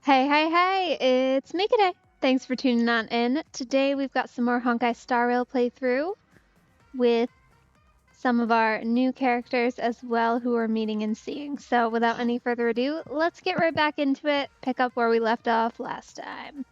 Hey, hey, hey, it's Mikaday. Thanks for tuning on in. Today we've got some more Honkai StarRail playthrough with some of our new characters as well who are meeting and seeing. So without any further ado, let's get right back into it, pick up where we left off last time.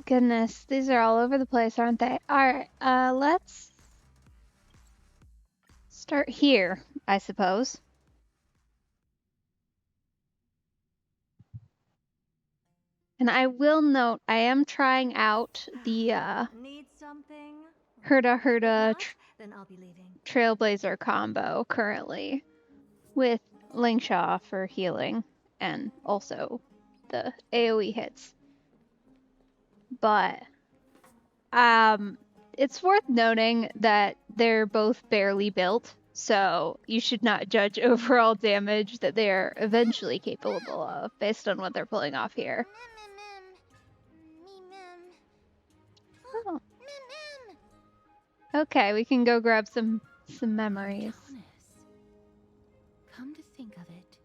Goodness, these are all over the place, aren't they? Alright, let's start here, I suppose. And I will note, I am trying out the Need something? Herda Then I'll be leaving. Trailblazer combo currently with Lingshaw for healing and also the AoE hits. But it's worth noting that they're both barely built, so you should not judge overall damage that they are eventually capable of based on what they're pulling off here. Oh. Okay, we can go grab some memories. Come to think of it,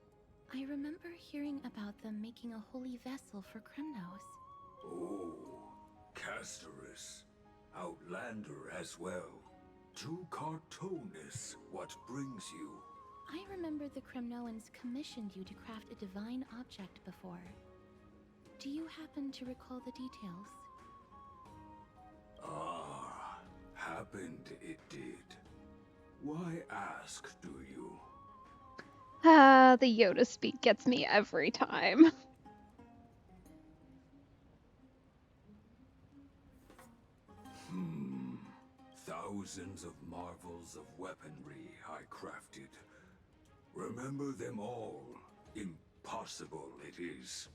I remember hearing about them making a holy vessel for Kremnos. Oh, Casterus. Outlander as well. To Cartonis, what brings you? I remember the Kremnoans commissioned you to craft a divine object before. Do you happen to recall the details? Ah, happened it did. Why ask, do you? The Yoda speak gets me every time. Thousands of marvels of weaponry I crafted. Remember them all. Impossible it is.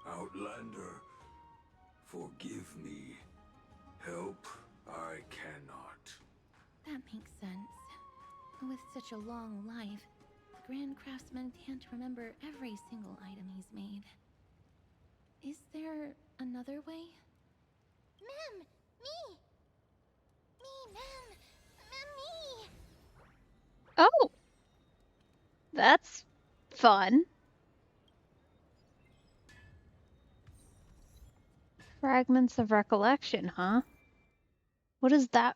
Outlander, forgive me. Help I cannot. That makes sense. With such a long life, the Grand Craftsman can't remember every single item he's made. Is there another way? Mem! Me! Me, Mem! Mem, me! Oh! That's fun. Fragments of recollection, huh? What is that?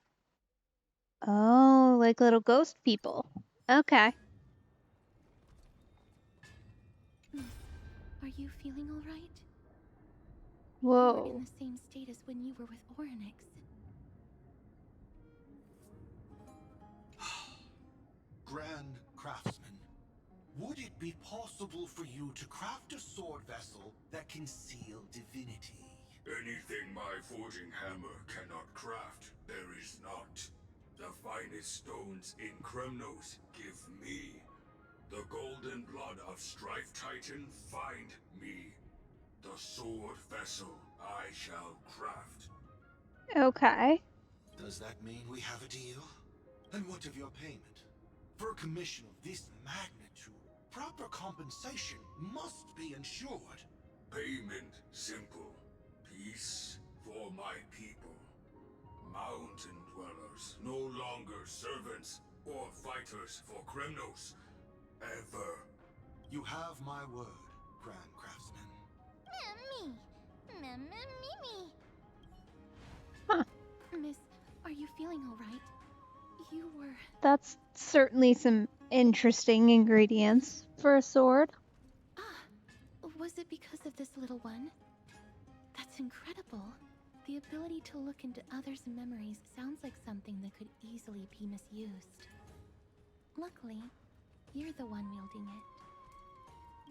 Oh, like little ghost people. Okay. Are you feeling all right? Whoa. You weren't in the same state as when you were with Orynyx. Grand Craftsman, would it be possible for you to craft a sword vessel that can seal divinity? Anything my forging hammer cannot craft, there is not. The finest stones in Kremnos give me. The golden blood of Strife Titan find me. The sword vessel I shall craft. Okay. Does that mean we have a deal? And what of your payment? For a commission of this magnitude, proper compensation must be ensured. Payment simple. Peace for my people. Mountain dwellers, no longer servants or fighters for Kremnos. Ever. You have my word, Grand Craftsman. Mem, me! Mem, me! Huh. Miss, are you feeling all right? You were... That's certainly some interesting ingredients for a sword. Ah, was it because of this little one? That's incredible. The ability to look into others' memories sounds like something that could easily be misused. Luckily, you're the one wielding it.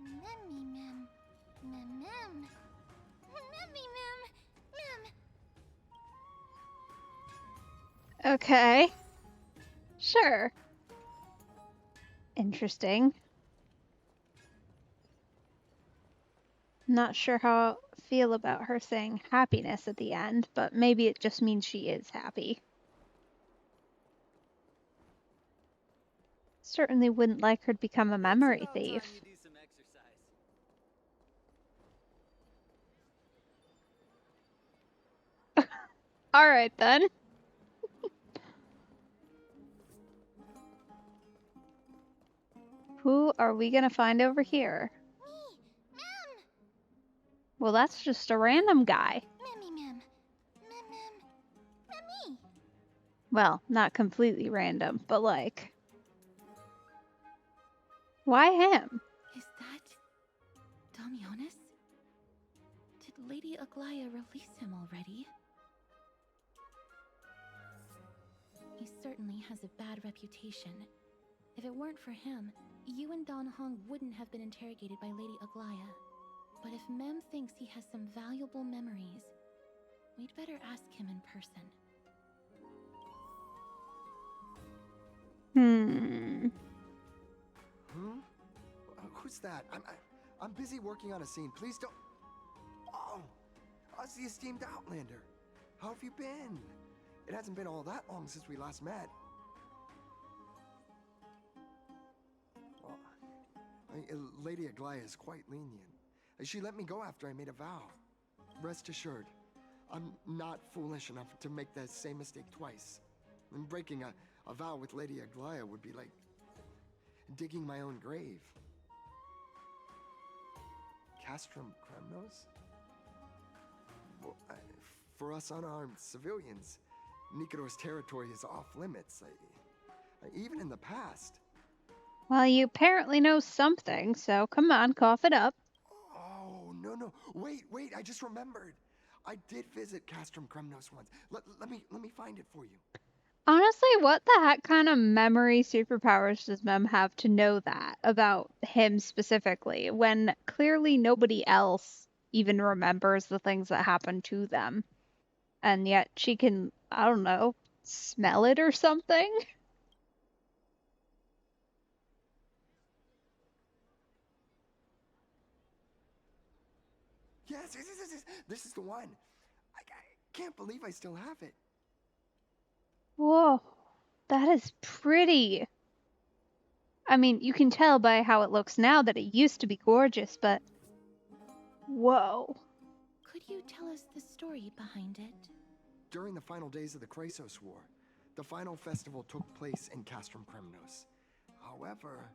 Mem, Mem. Mem, Mem. Mem, Mem. Mem. Okay. Sure. Interesting. Not sure how I feel about her saying happiness at the end, but maybe it just means she is happy. Certainly wouldn't like her to become a memory thief. Alright then. Who are we gonna find over here? Me! Mem! Well, that's just a random guy. Memmy mem. Mem. Memmy! Well, not completely random, but like... Why him? Is that Damionis? Did Lady Aglaya release him already? He certainly has a bad reputation. If it weren't for him, you and Don Hong wouldn't have been interrogated by Lady Aglaya. But if Mem thinks he has some valuable memories, we'd better ask him in person. Who's that? I'm busy working on a scene. Please don't. Oh, it's the esteemed Outlander. How have you been? It hasn't been all that long since we last met. Well, Lady Aglaya is quite lenient. She let me go after I made a vow. Rest assured, I'm not foolish enough to make the same mistake twice. And breaking a vow with Lady Aglaya would be like digging my own grave. Castrum Kremnos? Well, for us unarmed civilians, Nikador's territory is off limits, even in the past. Well, you apparently know something, so come on, cough it up. Oh, no. Wait, I just remembered. I did visit Castrum Kremnos once. Let me find it for you. Honestly, what the heck kind of memory superpowers does Mem have to know that about him specifically, when clearly nobody else even remembers the things that happened to them? And yet she can, I don't know, smell it or something? Yes. This is the one. I can't believe I still have it. Whoa, that is pretty. I mean, you can tell by how it looks now that it used to be gorgeous, but whoa. Could you tell us the story behind it? During the final days of the Chrysos War, the final festival took place in Castrum Kremnos. However,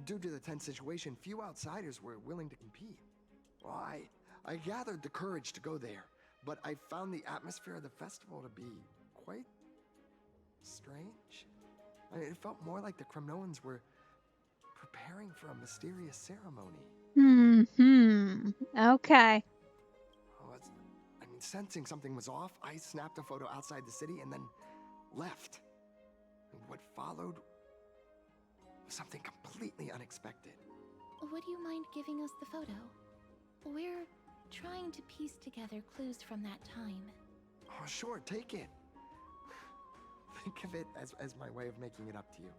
due to the tense situation, few outsiders were willing to compete. Well, I gathered the courage to go there, but I found the atmosphere of the festival to be quite strange. It felt more like the Kremnoans were preparing for a mysterious ceremony. Okay. Sensing something was off, I snapped a photo outside the city and then left. What followed was something completely unexpected. Would you mind giving us the photo? We're trying to piece together clues from that time. Oh, sure, take it. Think of it as my way of making it up to you.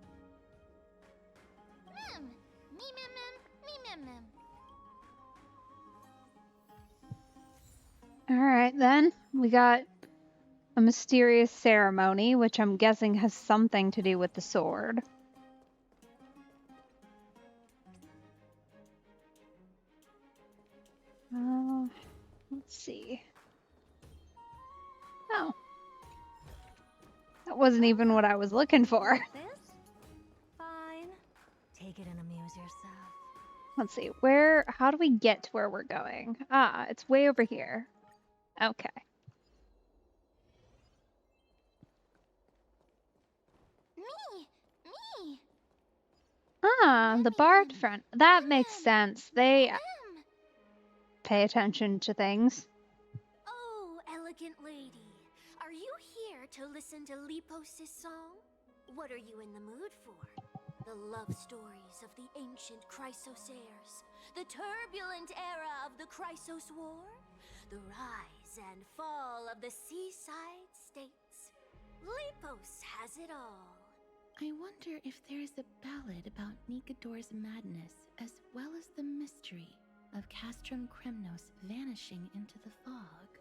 Mem! Me mem. Alright then, we got a mysterious ceremony, which I'm guessing has something to do with the sword. Let's see. Oh. That wasn't even what I was looking for. This? Fine. Take it and amuse yourself. Let's see, how do we get to where we're going? Ah, it's way over here. Okay. Me! Ah, the bard front. That makes sense. They Mem! pay attention to things. Oh, elegant lady. Are you here to listen to Lepos' song? What are you in the mood for? The love stories of the ancient Chrysosaires, the turbulent era of the Chrysos War, the rise and fall of the seaside states. Lepos has it all. I wonder if there's a ballad about Nikador's madness as well as the mystery of Castrum Kremnos vanishing into the fog.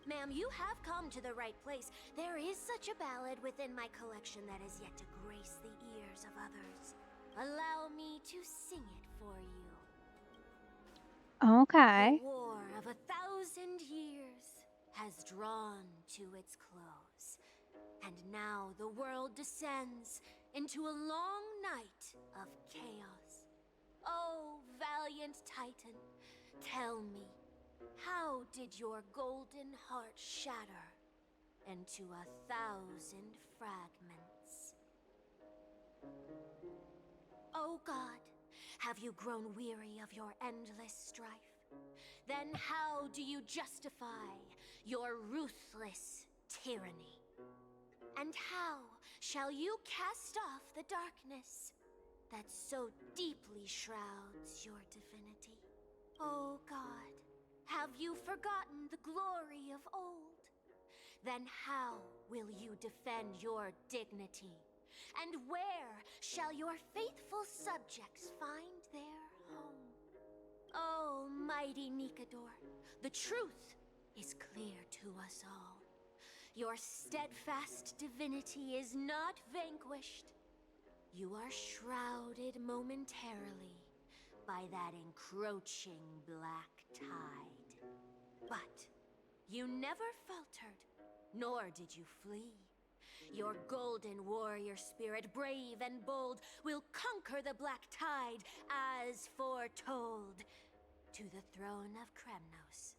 Ma'am, you have come to the right place. There is such a ballad within my collection that is yet to grace the ears of others. Allow me to sing it for you. Okay. The war of 1,000 years has drawn to its close, and now the world descends into a long night of chaos. Oh, valiant Titan, tell me, how did your golden heart shatter into 1,000 fragments? Oh God, have you grown weary of your endless strife? Then how do you justify your ruthless tyranny? And how shall you cast off the darkness that so deeply shrouds your divinity? Oh God, have you forgotten the glory of old? Then how will you defend your dignity? And where shall your faithful subjects find their home? Oh, mighty Nikador, the truth is clear to us all. Your steadfast divinity is not vanquished. You are shrouded momentarily by that encroaching black tide. But you never faltered, nor did you flee. Your golden warrior spirit, brave and bold, will conquer the black tide as foretold. To the throne of Kremnos,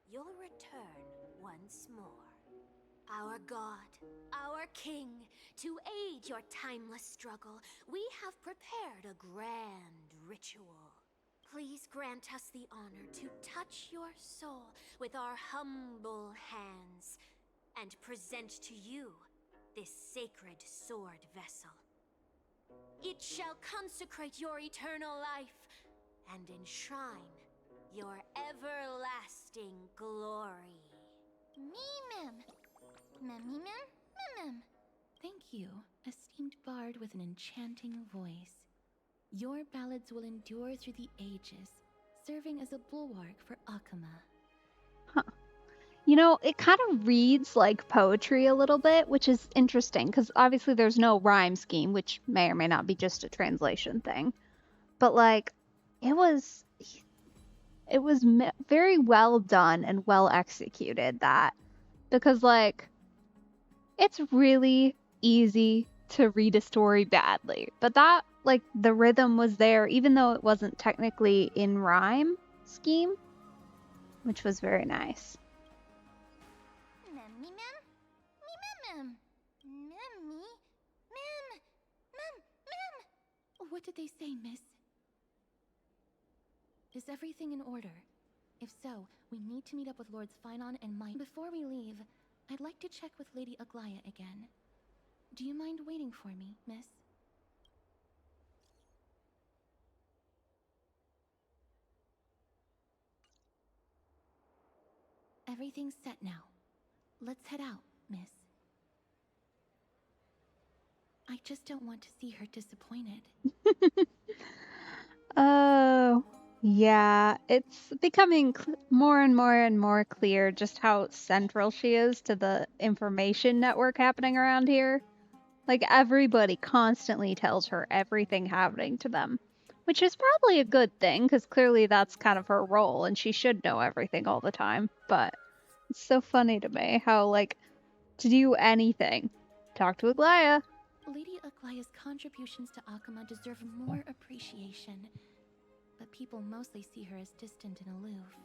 you'll return once more. Our God, our King, to aid your timeless struggle, we have prepared a grand ritual. Please grant us the honor to touch your soul with our humble hands and present to you this sacred sword vessel. It shall consecrate your eternal life and enshrine your everlasting glory. Mem. Mem. Thank you, esteemed bard with an enchanting voice. Your ballads will endure through the ages, serving as a bulwark for Akuma. You know, it kind of reads like poetry a little bit, which is interesting because obviously there's no rhyme scheme, which may or may not be just a translation thing. But like, it was very well done and well executed. That because like, it's really easy to read a story badly, but that like the rhythm was there, even though it wasn't technically in rhyme scheme, which was very nice. What did they say, miss? Is everything in order? If so, we need to meet up with Lords Finon and Mine. Before we leave, I'd like to check with Lady Aglaya again. Do you mind waiting for me, miss? Everything's set now. Let's head out, miss. I just don't want to see her disappointed. Oh, yeah. It's becoming more and more and more clear just how central she is to the information network happening around here. Like, everybody constantly tells her everything happening to them, which is probably a good thing, because clearly that's kind of her role, and she should know everything all the time. But it's so funny to me how, like, to do anything, talk to Aglaya. Lady Aglaya's contributions to Akuma deserve more appreciation, but people mostly see her as distant and aloof.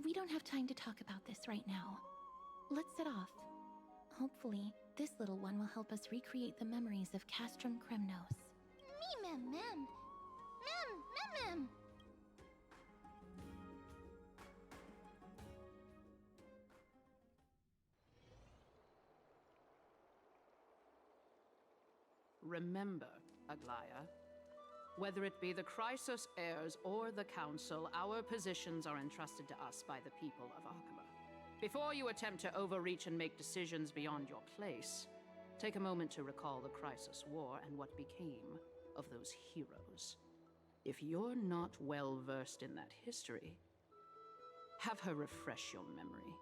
We don't have time to talk about this right now. Let's set off. Hopefully, this little one will help us recreate the memories of Castrum Kremnos. Mem. Remember, Aglaya, whether it be the Chrysos heirs or the Council, our positions are entrusted to us by the people of Akuma. Before you attempt to overreach and make decisions beyond your place, take a moment to recall the Chrysos War and what became of those heroes. If you're not well versed in that history, have her refresh your memory.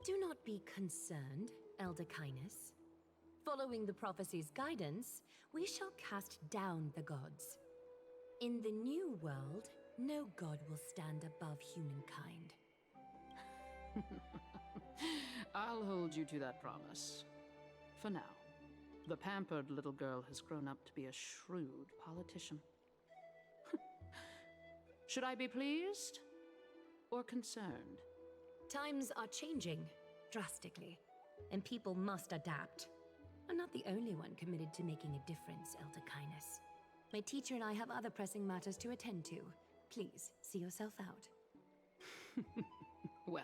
Do not be concerned, Elder Kindness. Following the prophecy's guidance, we shall cast down the gods. In the new world, no god will stand above humankind. I'll hold you to that promise. For now, the pampered little girl has grown up to be a shrewd politician. Should I be pleased or concerned? Times are changing drastically, and people must adapt. I'm not the only one committed to making a difference, Elder Kindness. My teacher and I have other pressing matters to attend to. Please, see yourself out. Well,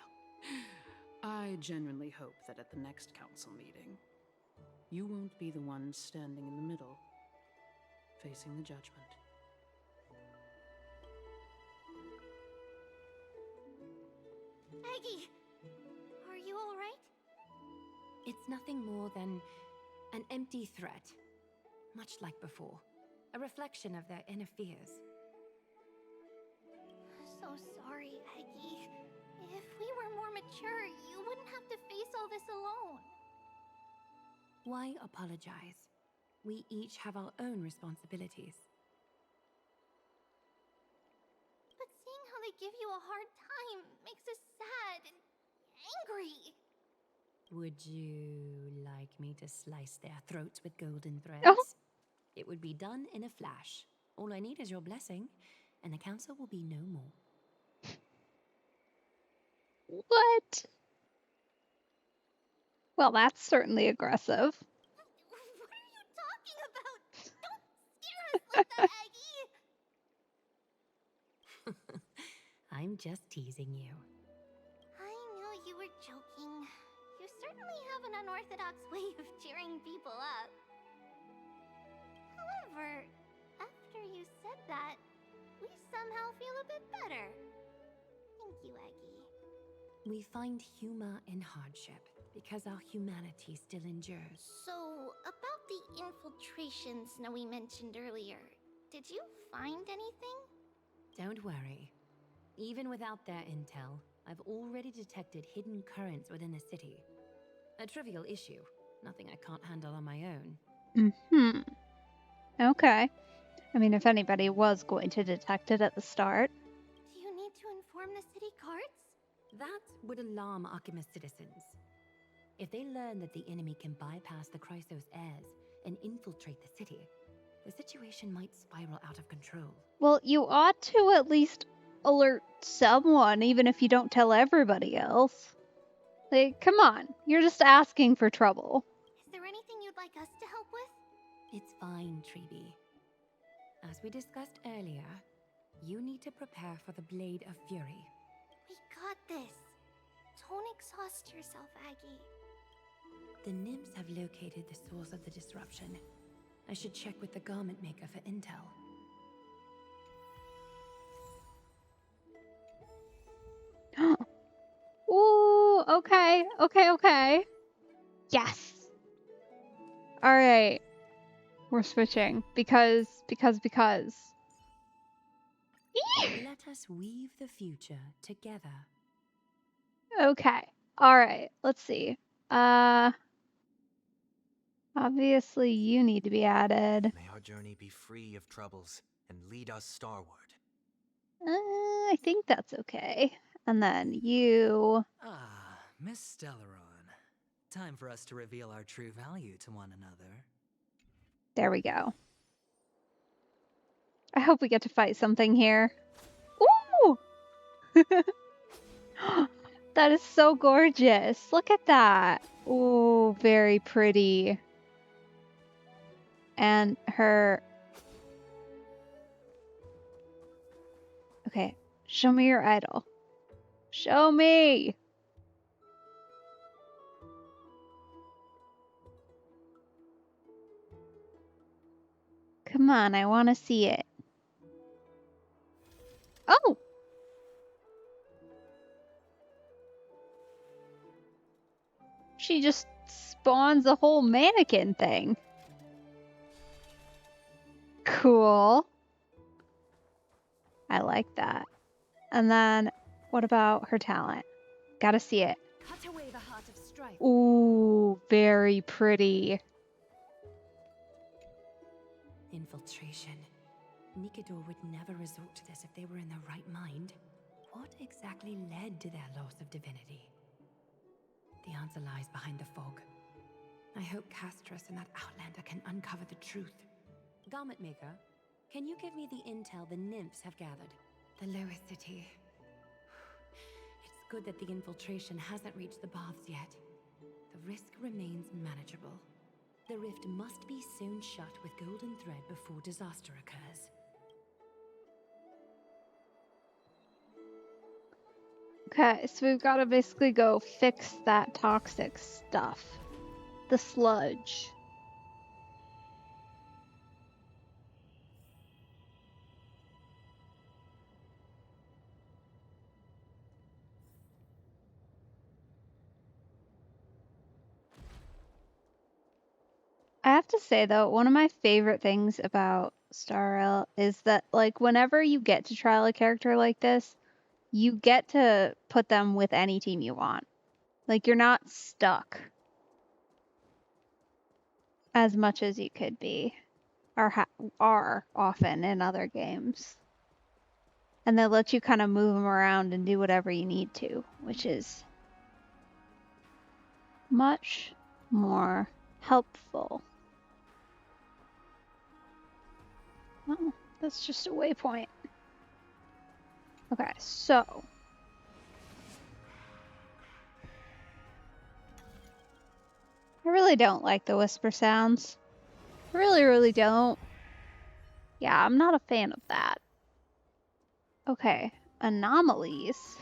I genuinely hope that at the next council meeting, you won't be the one standing in the middle, facing the judgment. Aggie, are you all right? It's nothing more than an empty threat, much like before. A reflection of their inner fears. So sorry, Aggie. If we were more mature, you wouldn't have to face all this alone. Why apologize? We each have our own responsibilities. But seeing how they give you a hard time makes us sad and angry. Would you like me to slice their throats with golden threads? Oh. It would be done in a flash. All I need is your blessing, and the council will be no more. What? Well, that's certainly aggressive. What are you talking about? Don't scare us like that, Aggie! I'm just teasing you. I knew you were joking. You certainly have an unorthodox way of cheering people up. However, after you said that, we somehow feel a bit better. Thank you, Aggie. We find humor in hardship because our humanity still endures. So, about the infiltrations Snowy mentioned earlier, did you find anything? Don't worry. Even without their intel, I've already detected hidden currents within the city. A trivial issue, nothing I can't handle on my own. Mm-hmm. Okay. I mean, if anybody was going to detect it at the start. Do you need to inform the city guards? That would alarm Archimedes citizens. If they learn that the enemy can bypass the Chrysos heirs and infiltrate the city, the situation might spiral out of control. Well, you ought to at least alert someone, even if you don't tell everybody else. Like, come on. You're just asking for trouble. Is there anything you'd like us to help with? It's fine, Treeby. As we discussed earlier, you need to prepare for the Blade of Fury. We got this. Don't exhaust yourself, Aggie. The nymphs have located the source of the disruption. I should check with the garment maker for intel. Ooh, okay. Yes. All right. We're switching because. Let us weave the future together. Okay. All right. Let's see. Obviously you need to be added. May our journey be free of troubles and lead us starward. I think that's okay. And then you. Ah, Miss Stellaron. Time for us to reveal our true value to one another. There we go. I hope we get to fight something here. Ooh! That is so gorgeous. Look at that. Ooh, very pretty. And her... Okay, show me your idol. Show me! Come on, I want to see it. Oh! She just spawns a whole mannequin thing. Cool. I like that. And then, what about her talent? Gotta see it. Cut away the strife. Ooh, very pretty. Infiltration. Nikador would never resort to this if they were in their right mind. What exactly led to their loss of divinity? The answer lies behind the fog. I hope Castras and that Outlander can uncover the truth. Garment Maker, can you give me the intel the nymphs have gathered? The lower city. It's good that the infiltration hasn't reached the baths yet. The risk remains manageable. The rift must be sewn shut with golden thread before disaster occurs. Okay, so we've got to basically go fix that toxic stuff. The sludge. I have to say though, one of my favorite things about StarRail is that like whenever you get to trial a character like this, you get to put them with any team you want. Like you're not stuck as much as you could be, or are often in other games. And they let you kind of move them around and do whatever you need to, which is much more helpful. Oh, that's just a waypoint. Okay, so I really don't like the whisper sounds. I really, really don't. Yeah, I'm not a fan of that. Okay, anomalies.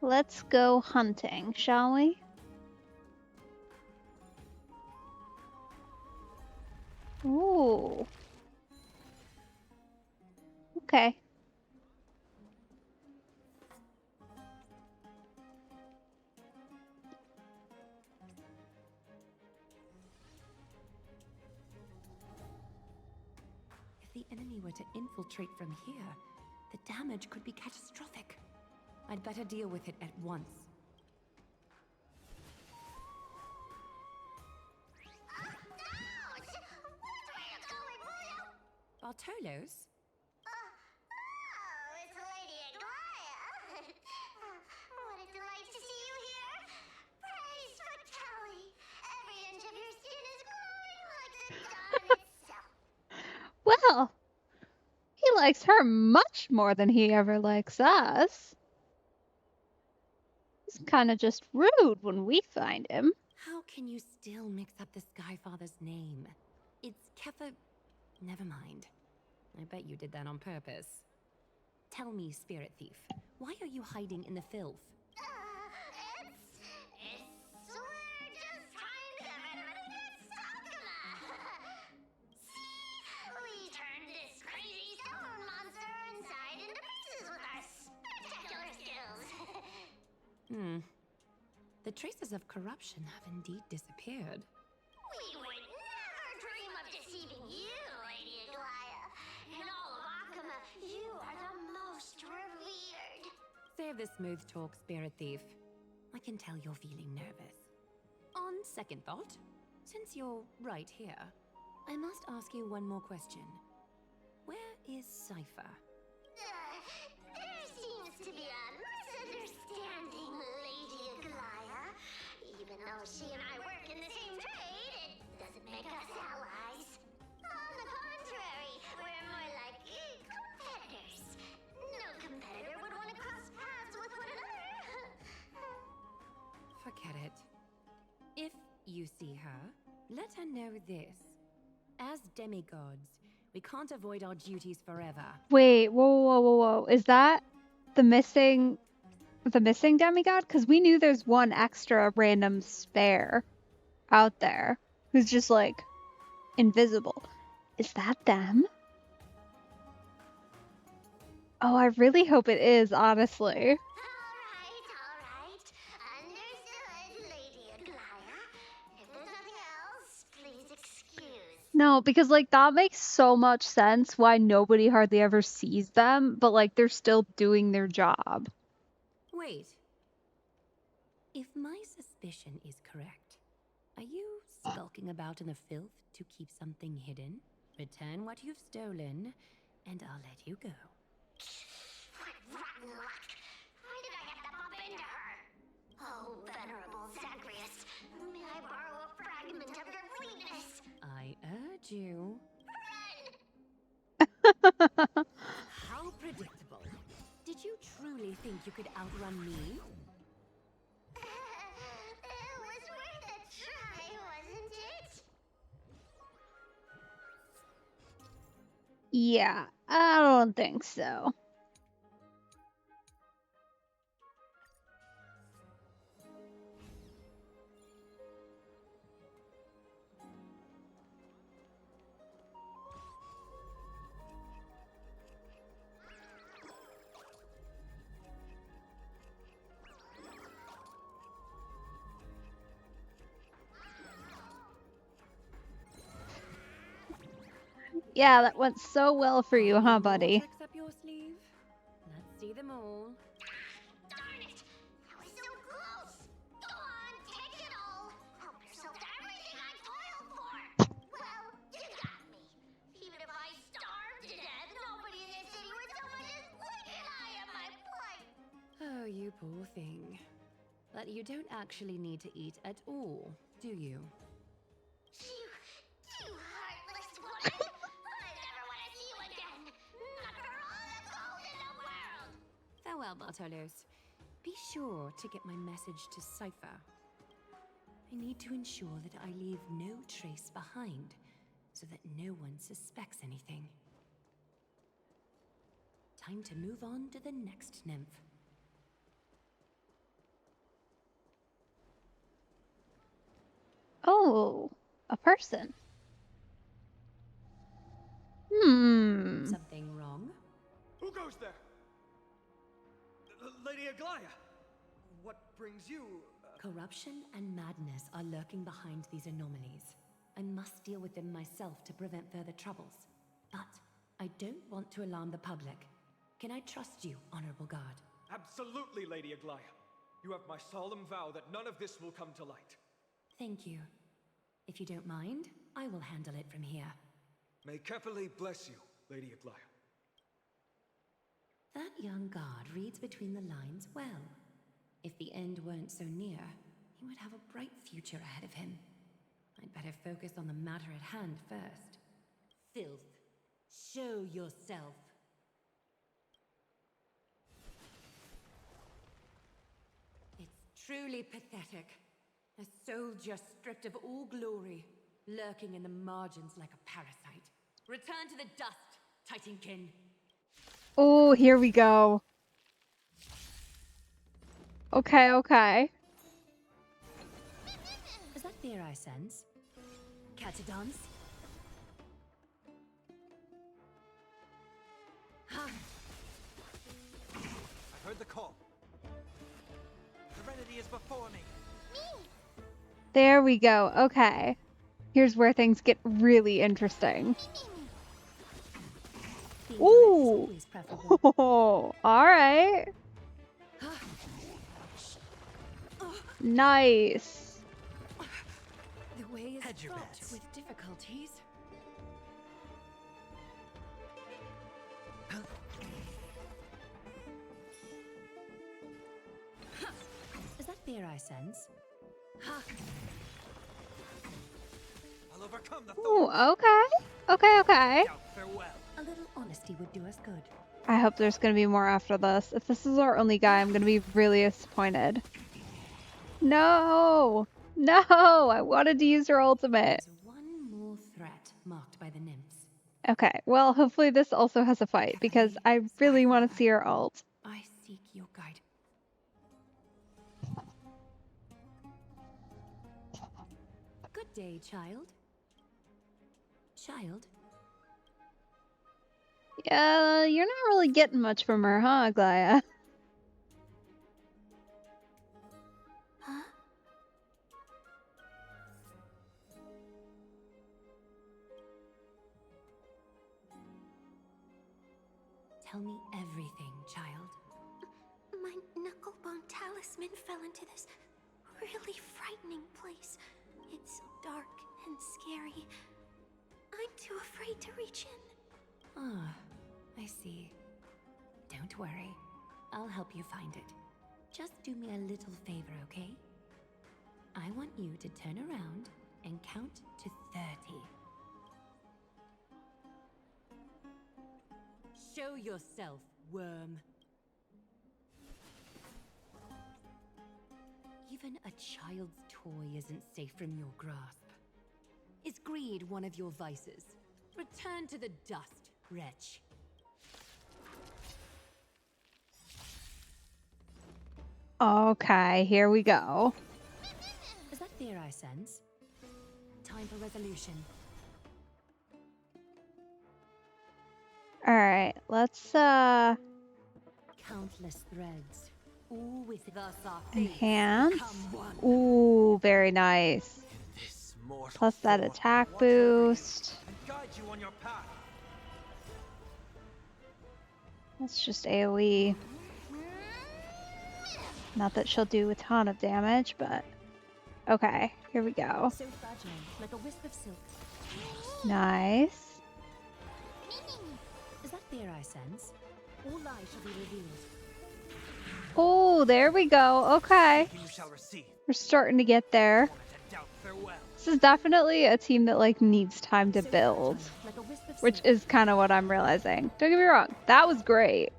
Let's go hunting, shall we? Ooh. Okay. If the enemy were to infiltrate from here, the damage could be catastrophic. I'd better deal with it at once. Bartolos? It's Lady Aglaya. What a delight to see you here. Praise Fatali. Every inch of your skin is glowing like the dawn itself. Well, he likes her much more than he ever likes us. He's kind of just rude when we find him. How can you still mix up the Skyfather's name? It's Kefa... Never mind. I bet you did that on purpose. Tell me, Spirit Thief, why are you hiding in the filth? We're just trying to get rid of Sakuma. See, we turned this crazy stone monster inside into pieces with our spectacular skills. The traces of corruption have indeed disappeared. We would never dream of deceiving you, Lady Aglaya. In all of Akuma, you are the most revered. Save the smooth talk, Spirit Thief. I can tell you're feeling nervous. On second thought, since you're right here, I must ask you one more question. Where is Cypher? There seems to be a misunderstanding, Lady Aglaya. Even though she and I work in the same trade, it doesn't make us allies. On the contrary, we're more like competitors. No competitor would want to cross paths with one another. Forget it. If you see her, let her know this. As demigods, we can't avoid our duties forever. Wait, whoa. Is that the missing demigod? Because we knew there's one extra random spare out there who's just like invisible. Is that them? Oh, I really hope it is, honestly. All right. Understood, Lady Aglaya. If there's nothing else, please excuse. No, because like that makes so much sense why nobody hardly ever sees them, but like they're still doing their job. Wait. If my suspicion is correct, are you skulking about in the filth to keep something hidden? Return what you've stolen, and I'll let you go. What rotten luck! Why did I have to bump into her? Oh, venerable Zagreus, may I borrow a fragment of your fleetness? I urge you. How predictable. Did you truly think you could outrun me? It was worth a try, wasn't it? Yeah, I don't think so. Yeah, that went so well for you, huh, buddy? Tricks up your sleeve? Let's see them all. Darn it! I was so close! Go on, take it all! Help yourself to everything I toiled for! Well, you got me. Even if I starved to death, nobody in this city would so much as blink an eye at my plight! Oh, you poor thing. But you don't actually need to eat at all, do you? You heartless woman! I never want to see you again! Not for all the gold in the world! Farewell, Bartolos. Be sure to get my message to Cypher. I need to ensure that I leave no trace behind, so that no one suspects anything. Time to move on to the next nymph. Oh, a person. Something wrong? Who goes there? Lady Aglaya! What brings you... Corruption and madness are lurking behind these anomalies. I must deal with them myself to prevent further troubles. But I don't want to alarm the public. Can I trust you, Honorable Guard? Absolutely, Lady Aglaya. You have my solemn vow that none of this will come to light. Thank you. If you don't mind, I will handle it from here. May Kepale bless you, Lady Aglaya. That young guard reads between the lines well. If the end weren't so near, he would have a bright future ahead of him. I'd better focus on the matter at hand first. Filth, show yourself. It's truly pathetic. A soldier stripped of all glory, lurking in the margins like a parasite. Return to the dust, Titankin. Oh, here we go. Okay. Is that fear I sense? Care to dance? Ha! I heard the call. Serenity is before me. There we go. Okay. Here's where things get really interesting. Ooh. Oh, all right. Nice. The way is Hedge your fraught bets. with difficulties. Is that fear I sense? I'll overcome the Ooh, thorns. okay. Out farewell. A little honesty would do us good. I hope there's gonna be more after this. If this is our only guy, I'm gonna be really disappointed. No! I wanted to use her ultimate. There's one more threat marked by the nymphs. Okay, well, hopefully this also has a fight, because I really want to see her ult. I seek your guide. Good day, child. Child? Yeah, you're not really getting much from her, huh, Aglaya? Huh? Tell me everything, child. My knucklebone talisman fell into this really frightening place. It's so dark and scary. I'm too afraid to reach in. Ah, I see. Don't worry. I'll help you find it. Just do me a little favor, okay? I want you to turn around and count to 30. Show yourself, worm. Even a child's toy isn't safe from your grasp. Is greed one of your vices? Return to the dust, wretch. Okay, here we go. Is that fear I sense? Time for resolution. Alright, let's Countless threads. All with us are enhance. become one. Ooh, very nice. This mortal Plus that form, attack watch over you boost. and guide you on your path. That's just AoE. Not that she'll do a ton of damage, but okay, here we go. So fragile, like a wisp of silk. Nice. Is that fear I sense? All lies shall be revealed. Oh, there we go. Okay. You shall receive. We're starting to get there. To doubt farewell. This is definitely a team that like needs time to build, Like a wisp of which silk. is kind of what I'm realizing. Don't get me wrong, that was great.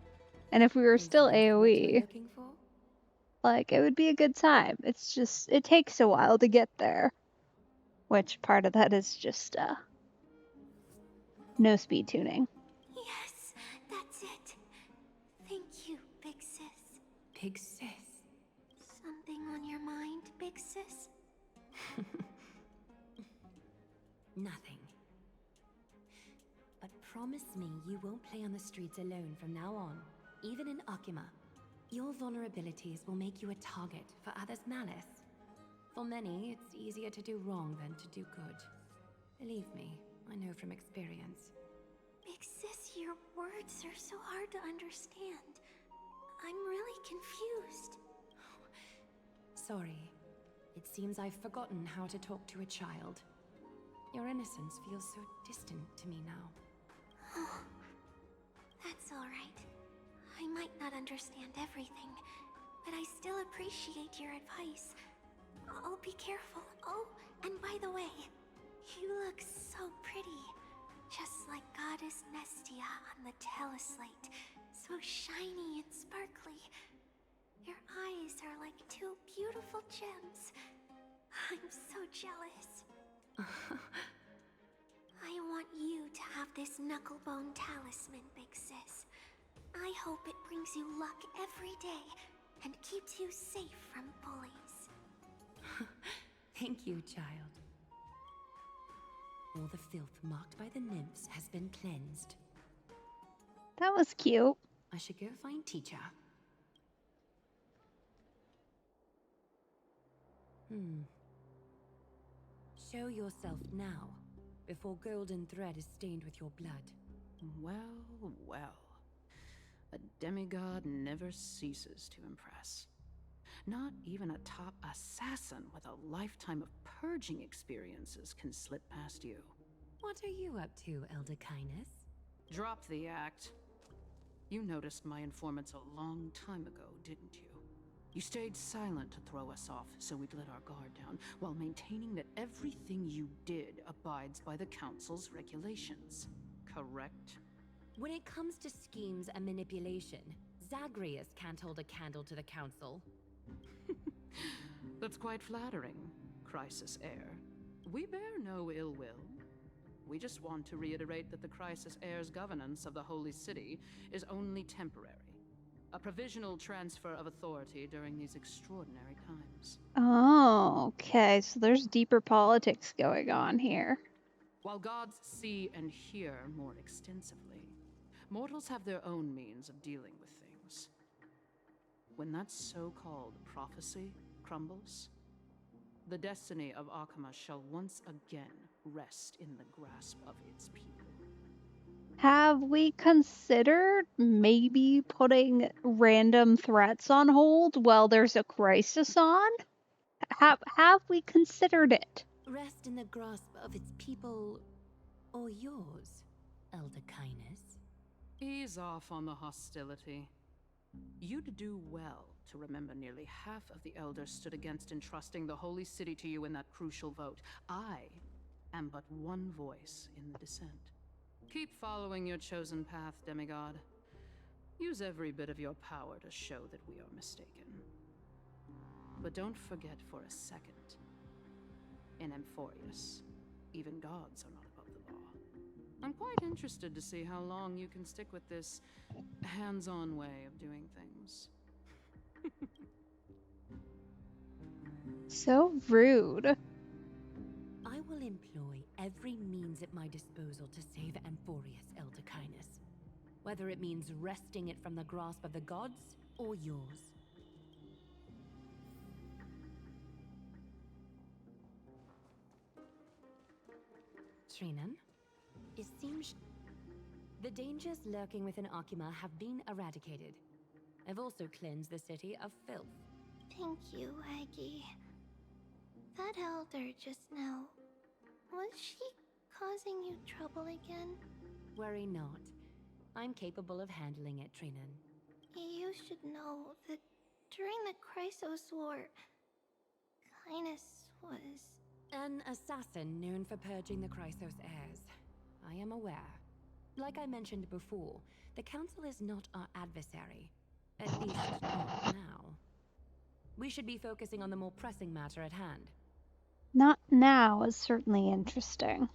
And if we were still Is this what you're AoE, looking for? like it would be a good time. It's just it takes a while to get there. Which part of that is just no speed tuning. Yes, that's it. Thank you, Big Sis. Big sis. Something on your mind, Big Sis? Nothing. But promise me you won't play on the streets alone from now on, even in Akima. Your vulnerabilities will make you a target for others' malice. For many, it's easier to do wrong than to do good. Believe me, I know from experience. Big Sis, your words are so hard to understand. I'm really confused. Sorry. It seems I've forgotten how to talk to a child. Your innocence feels so distant to me now. Oh, that's all right. I might not understand everything, but I still appreciate your advice. I'll be careful. Oh, and by the way, you look so pretty. Just like Goddess Nestia on the teleslate. So shiny and sparkly. Your eyes are like two beautiful gems. I'm so jealous. I want you to have this knucklebone talisman, Big Sis. I hope it brings you luck every day and keeps you safe from bullies. Thank you, child. All the filth marked by the nymphs has been cleansed. That was cute. I should go find teacher. Show yourself now, before golden thread is stained with your blood. Well, well. A demigod never ceases to impress. Not even a top assassin with a lifetime of purging experiences can slip past you. What are you up to, Elder Kindness? Drop the act. You noticed my informants a long time ago, didn't you? You stayed silent to throw us off, so we'd let our guard down, while maintaining that everything you did abides by the Council's regulations. Correct? When it comes to schemes and manipulation, Zagreus can't hold a candle to the Council. That's quite flattering, Crisis Heir. We bear no ill will. We just want to reiterate that the Crisis Heir's governance of the Holy City is only temporary. A provisional transfer of authority during these extraordinary times. Oh, okay. So there's deeper politics going on here. While gods see and hear more extensively, mortals have their own means of dealing with things. When that so-called prophecy crumbles, the destiny of Akama shall once again rest in the grasp of its people. Have we considered maybe putting random threats on hold while there's a crisis on? Have we considered it? Rest in the grasp of its people or yours, Elder Kindness. Ease off on the hostility. You'd do well to remember nearly half of the elders stood against entrusting the holy city to you in that crucial vote. I am but one voice in the dissent. Keep following your chosen path, demigod. Use every bit of your power to show that we are mistaken. But don't forget for a second, in Amphorius, even gods are not above the law. I'm quite interested to see how long you can stick with this hands-on way of doing things. So rude. I will employ every means at my disposal to save Amphorius, Elder Kindness. Whether it means wresting it from the grasp of the gods or yours. Trinan, it seems the dangers lurking within Akima have been eradicated. I've also cleansed the city of filth. Thank you, Aggie. That elder just now, was she causing you trouble again? Worry not. I'm capable of handling it, Trinan. You should know that during the Chrysos War, Kindness was... An assassin known for purging the Chrysos heirs. I am aware. Like I mentioned before, the Council is not our adversary. At least, not now. We should be focusing on the more pressing matter at hand. Not now is certainly interesting.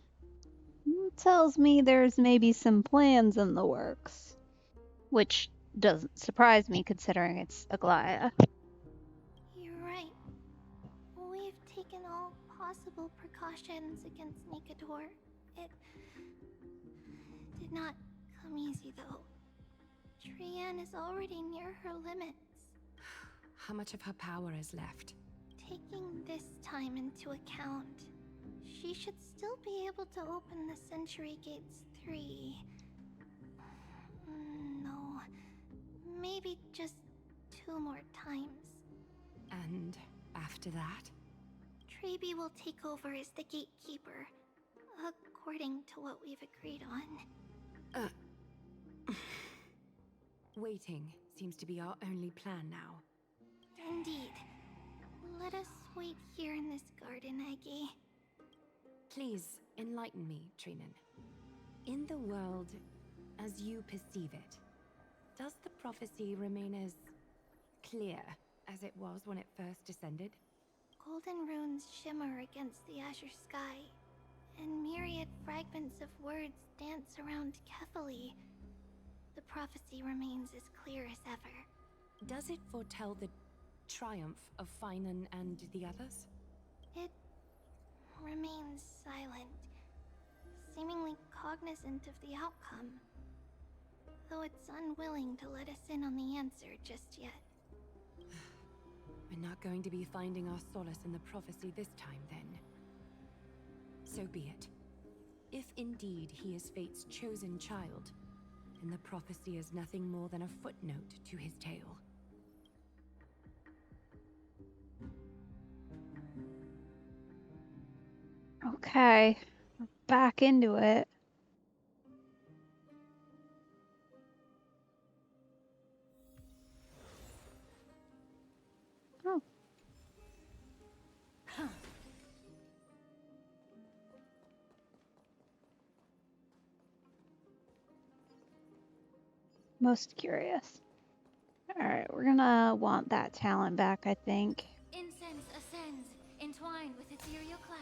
Tells me there's maybe some plans in the works. Which doesn't surprise me considering it's Aglaya. You're right. We've taken all possible precautions against Nikador. It did not come easy, though. Trian is already near her limits. How much of her power is left? Taking this time into account, she should still be able to open the Century Gates 3. No, maybe just 2 more times. And after that? Trebi will take over as the gatekeeper, according to what we've agreed on. Waiting seems to be our only plan now. Indeed. Let us wait here in this garden, Aggie. Please enlighten me, Trinan. In the world as you perceive it, does the prophecy remain as clear as it was when it first descended? Golden runes shimmer against the azure sky, and myriad fragments of words dance around Kethely. The prophecy remains as clear as ever. Does it foretell the triumph of Finan and the others? It remains silent, seemingly cognizant of the outcome, though it's unwilling to let us in on the answer just yet. We're not going to be finding our solace in the prophecy this time, then. So be it. If indeed he is Fate's chosen child, then the prophecy is nothing more than a footnote to his tale. Okay, we're back into it. Oh. Most curious. Alright, we're gonna want that talent back, I think. Incense ascends, entwined with ethereal clouds.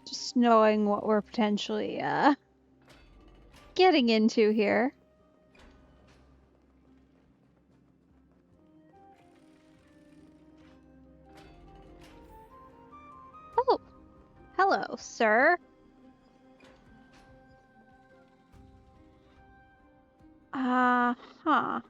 Just knowing what we're potentially getting into here. Oh, hello, sir. Uh-huh.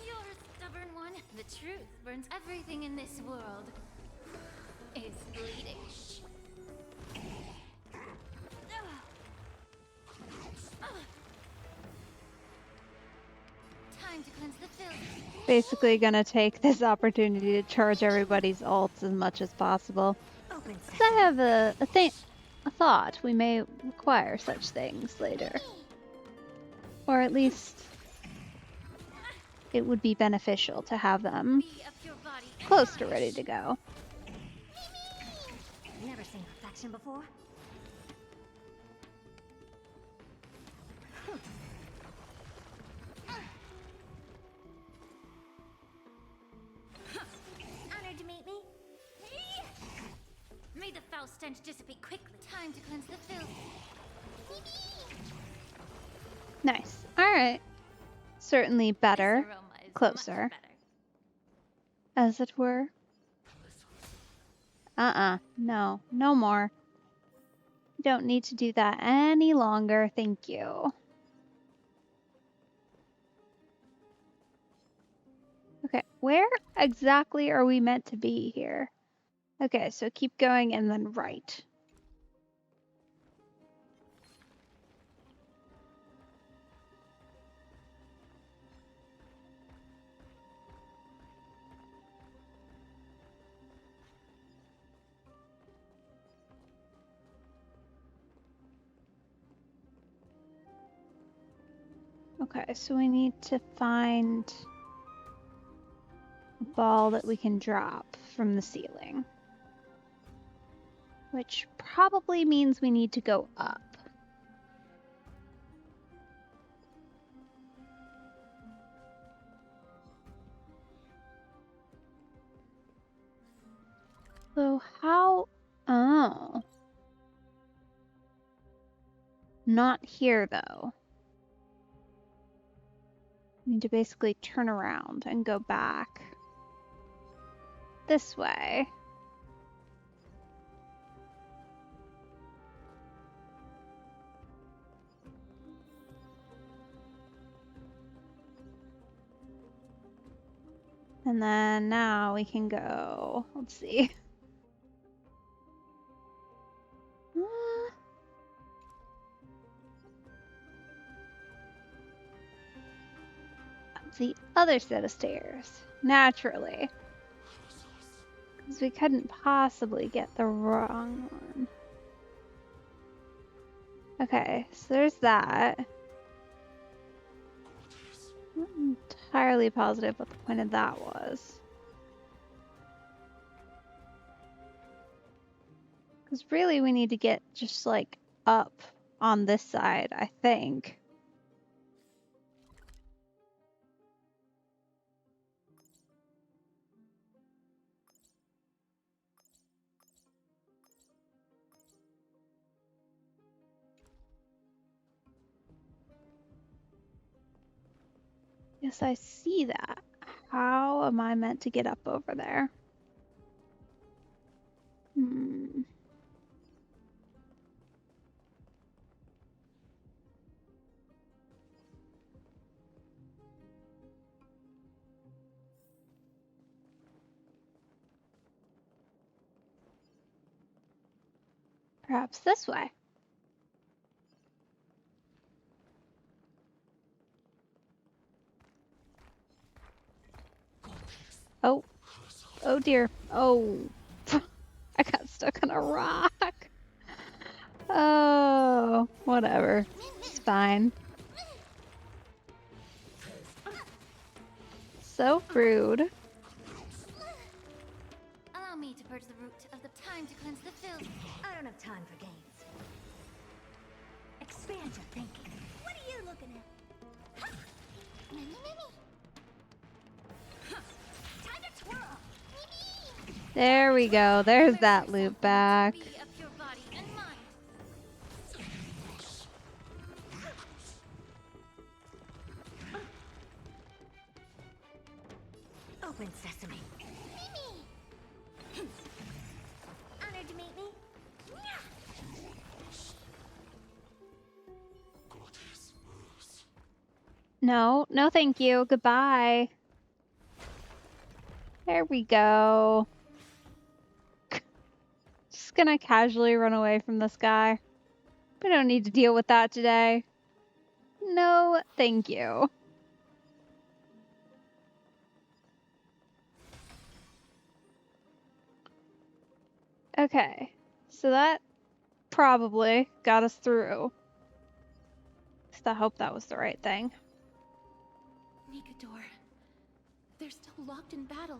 You're a stubborn one. The truth burns everything in this world. Is bleeding. Shh. Time to cleanse the filth. Basically gonna take this opportunity to charge everybody's ults as much as possible. Open 'Cause I have a thought we may require such things later. Or at least it would be beneficial to have them Be of your body and close to mind. ready to go. Never seen perfection before. Honored to meet me. May the foul stench dissipate quickly. Time to cleanse the filth. Nice. Alright. Certainly better. This aroma is Closer. much better. As it were. No. No more. You don't need to do that any longer, thank you. Okay, where exactly are we meant to be here? Okay, so keep going and then right. Okay, so we need to find a ball that we can drop from the ceiling. Which probably means we need to go up. So how... Oh. Not here, though. We need to basically turn around and go back this way. And then now we can go, let's see. Up the other set of stairs, naturally. Because we couldn't possibly get the wrong one. Okay, so there's that. Not entirely positive what the point of that was. Because really we need to get just like up on this side, I think. Yes, I see that. How am I meant to get up over there? Perhaps this way. Oh. Oh dear. Oh. I got stuck on a rock. Oh, whatever. It's fine. So rude. Allow me to purge the root of the time to cleanse the filth. I don't have time for games. Expand your thinking. What are you looking at? Time to twirl. There we go. There's that loop back. Be of your body and mind. Open sesame. Honored to meet me. No, no thank you. Goodbye. There we go. Just gonna casually run away from this guy. We don't need to deal with that today. No, thank you. Okay, so that probably got us through. At least I hope that was the right thing. Nikador. They're still locked in battle.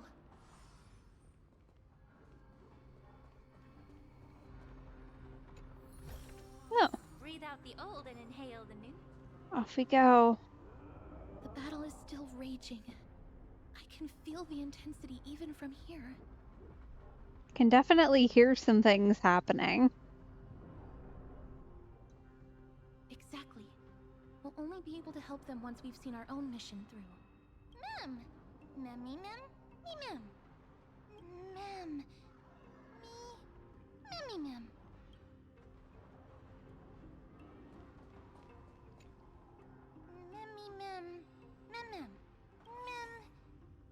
Oh, Breathe out the old and inhale the new. off we go. The battle is still raging. I can feel the intensity even from here. Can definitely hear some things happening. Exactly. We'll only be able to help them once we've seen our own mission through. Mem. Memmy mem. Me mem. Mem. Me. Memmy mem. Memmy mem. Mem mem. Mem.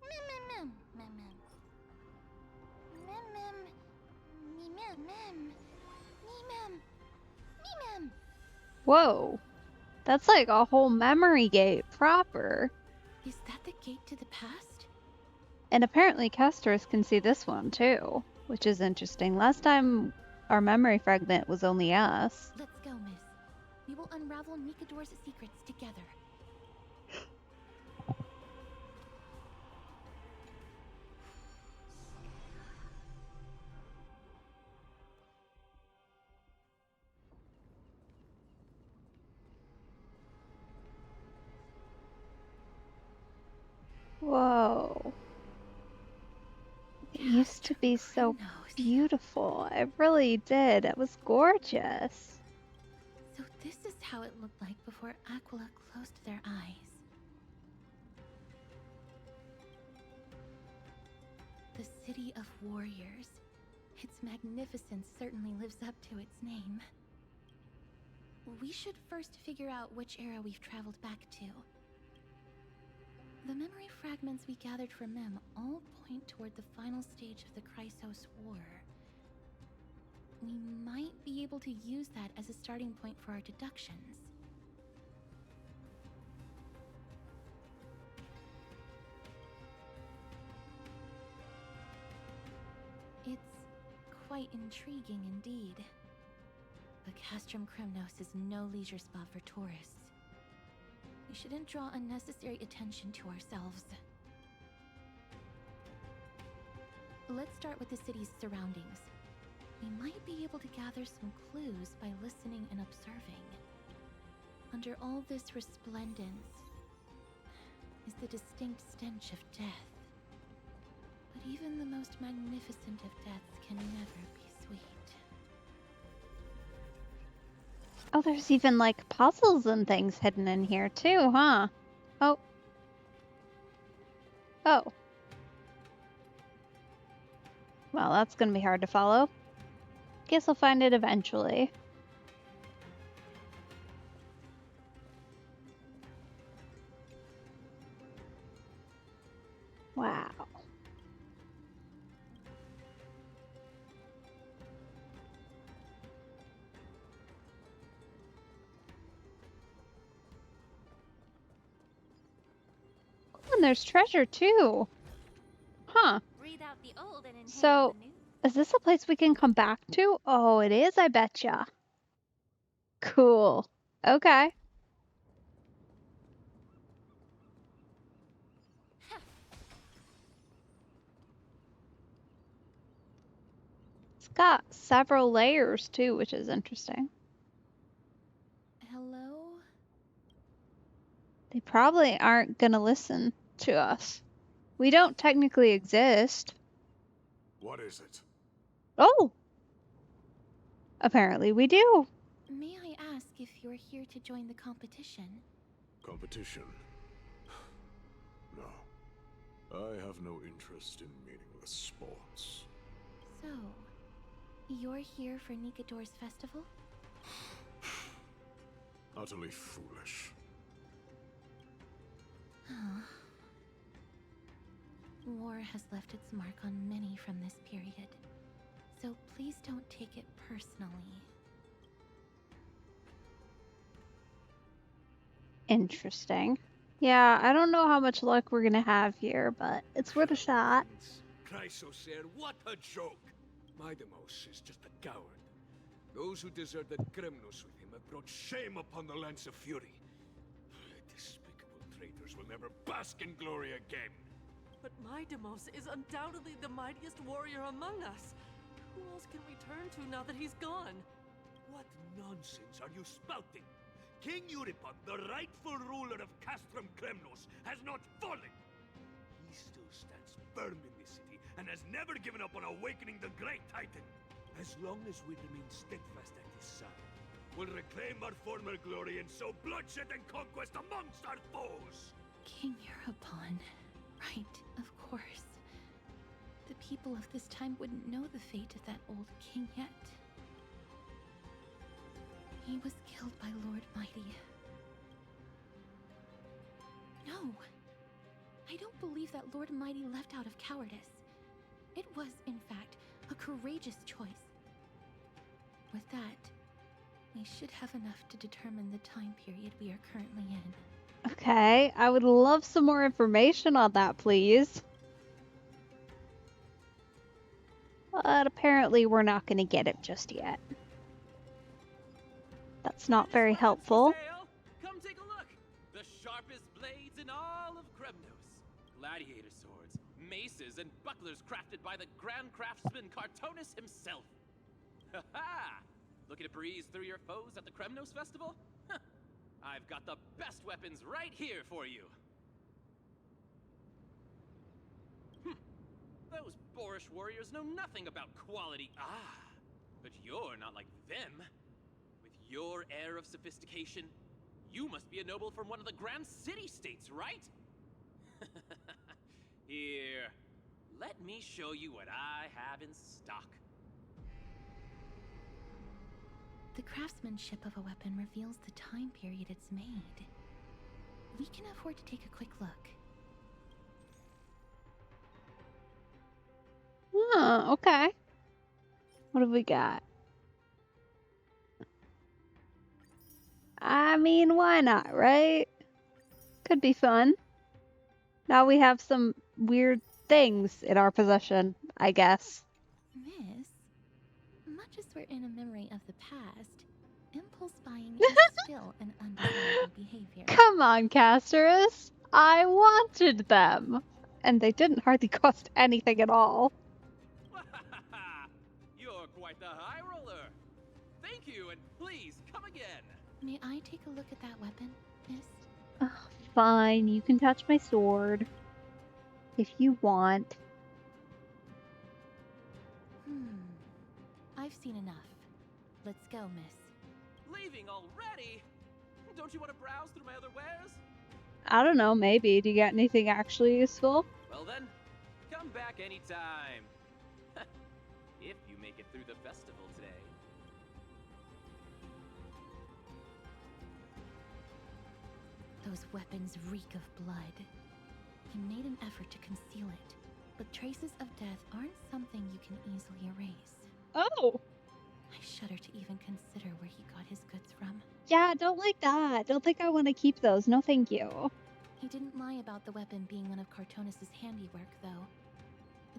Mem mem mem. Mem mem. Mem mem. Me mem mem. Me mem. Me mem. Whoa, that's like a whole memory gate proper. Is that the gate to the past? And apparently Castors can see this one too, which is interesting. Last time our memory fragment was only us. Let's go, miss. We will unravel Nikador's secrets together. Whoa. It used to be so beautiful. It really did. It was gorgeous. So this is how it looked like before Aquila closed their eyes. The city of warriors. Its magnificence certainly lives up to its name. We should first figure out which era we've traveled back to. The memory fragments we gathered from Mem all point toward the final stage of the Chrysos War. We might be able to use that as a starting point for our deductions. It's quite intriguing indeed. But Castrum Kremnos is no leisure spot for tourists. We shouldn't draw unnecessary attention to ourselves. Let's start with the city's surroundings. We might be able to gather some clues by listening and observing. Under all this resplendence is the distinct stench of death. But even the most magnificent of deaths can never be sweet. Oh, there's even like puzzles and things hidden in here too, huh? Oh. Oh. Well, that's gonna be hard to follow. Guess I'll find it eventually. Wow. Oh, and there's treasure too. Huh. Breathe out the old and inhale So, the new. is this a place we can come back to? Oh, it is, I betcha. Cool. Okay. It's got several layers too, which is interesting. Hello? They probably aren't gonna listen to us. We don't technically exist. What is it? Oh! Apparently we do. May I ask if you're here to join the competition? Competition? No. I have no interest in meaningless sports. So, you're here for Nikador's festival? Utterly foolish. War has left its mark on many from this period, so please don't take it personally. Interesting. Yeah, I don't know how much luck we're gonna have here, but it's worth a shot. Chrysosaur, what a joke! Maidemos is just a coward. Those who deserted Kremnos with him have brought shame upon the lands of Fury. Despicable traitors will never bask in glory again. But Maidemos is undoubtedly the mightiest warrior among us. Who else can we turn to now that he's gone? What nonsense are you spouting? King Euripon, the rightful ruler of Castrum Kremnos, has not fallen. He still stands firm in this city and has never given up on awakening the great Titan. As long as we remain steadfast at his side, we'll reclaim our former glory and sow bloodshed and conquest amongst our foes. King Euripon. Right, of course. The people of this time wouldn't know the fate of that old king yet. He was killed by Lord Mighty. No! I don't believe that Lord Mighty left out of cowardice. It was, in fact, a courageous choice. With that, we should have enough to determine the time period we are currently in. Okay, I would love some more information on that, please. But apparently we're not going to get it just yet. That's not very helpful. Come take a look! The sharpest blades in all of Kremnos. Gladiator swords, maces, and bucklers crafted by the grand craftsman Cartonis himself. Ha-ha! Looking to breeze through your foes at the Kremnos Festival? Huh. I've got the best weapons right here for you. Those boorish warriors know nothing about quality. But you're not like them. With your air of sophistication, you must be a noble from one of the grand city-states, right? Here, let me show you what I have in stock. The craftsmanship of a weapon reveals the time period it's made. We can afford to take a quick look. Oh, okay. What have we got? I mean, why not, right? Could be fun. Now we have some weird things in our possession, I guess. Miss, much as we're in a memory of the past, impulse buying is still an undesirable behavior. Come on, Casterus. I wanted them. And they didn't hardly cost anything at all. You're quite the high roller. Thank you, and please come again. May I take a look at that weapon, miss? Oh, fine, you can touch my sword. If you want. I've seen enough. Let's go, miss. Leaving already? Don't you want to browse through my other wares? I don't know, maybe. Do you got anything actually useful? Well then, come back anytime. If you make it through the festival today. Those weapons reek of blood. He made an effort to conceal it, but traces of death aren't something you can easily erase. Oh! I shudder to even consider where he got his goods from. Yeah, don't like that. Don't think I want to keep those. No, thank you. He didn't lie about the weapon being one of Cartonis' handiwork, though.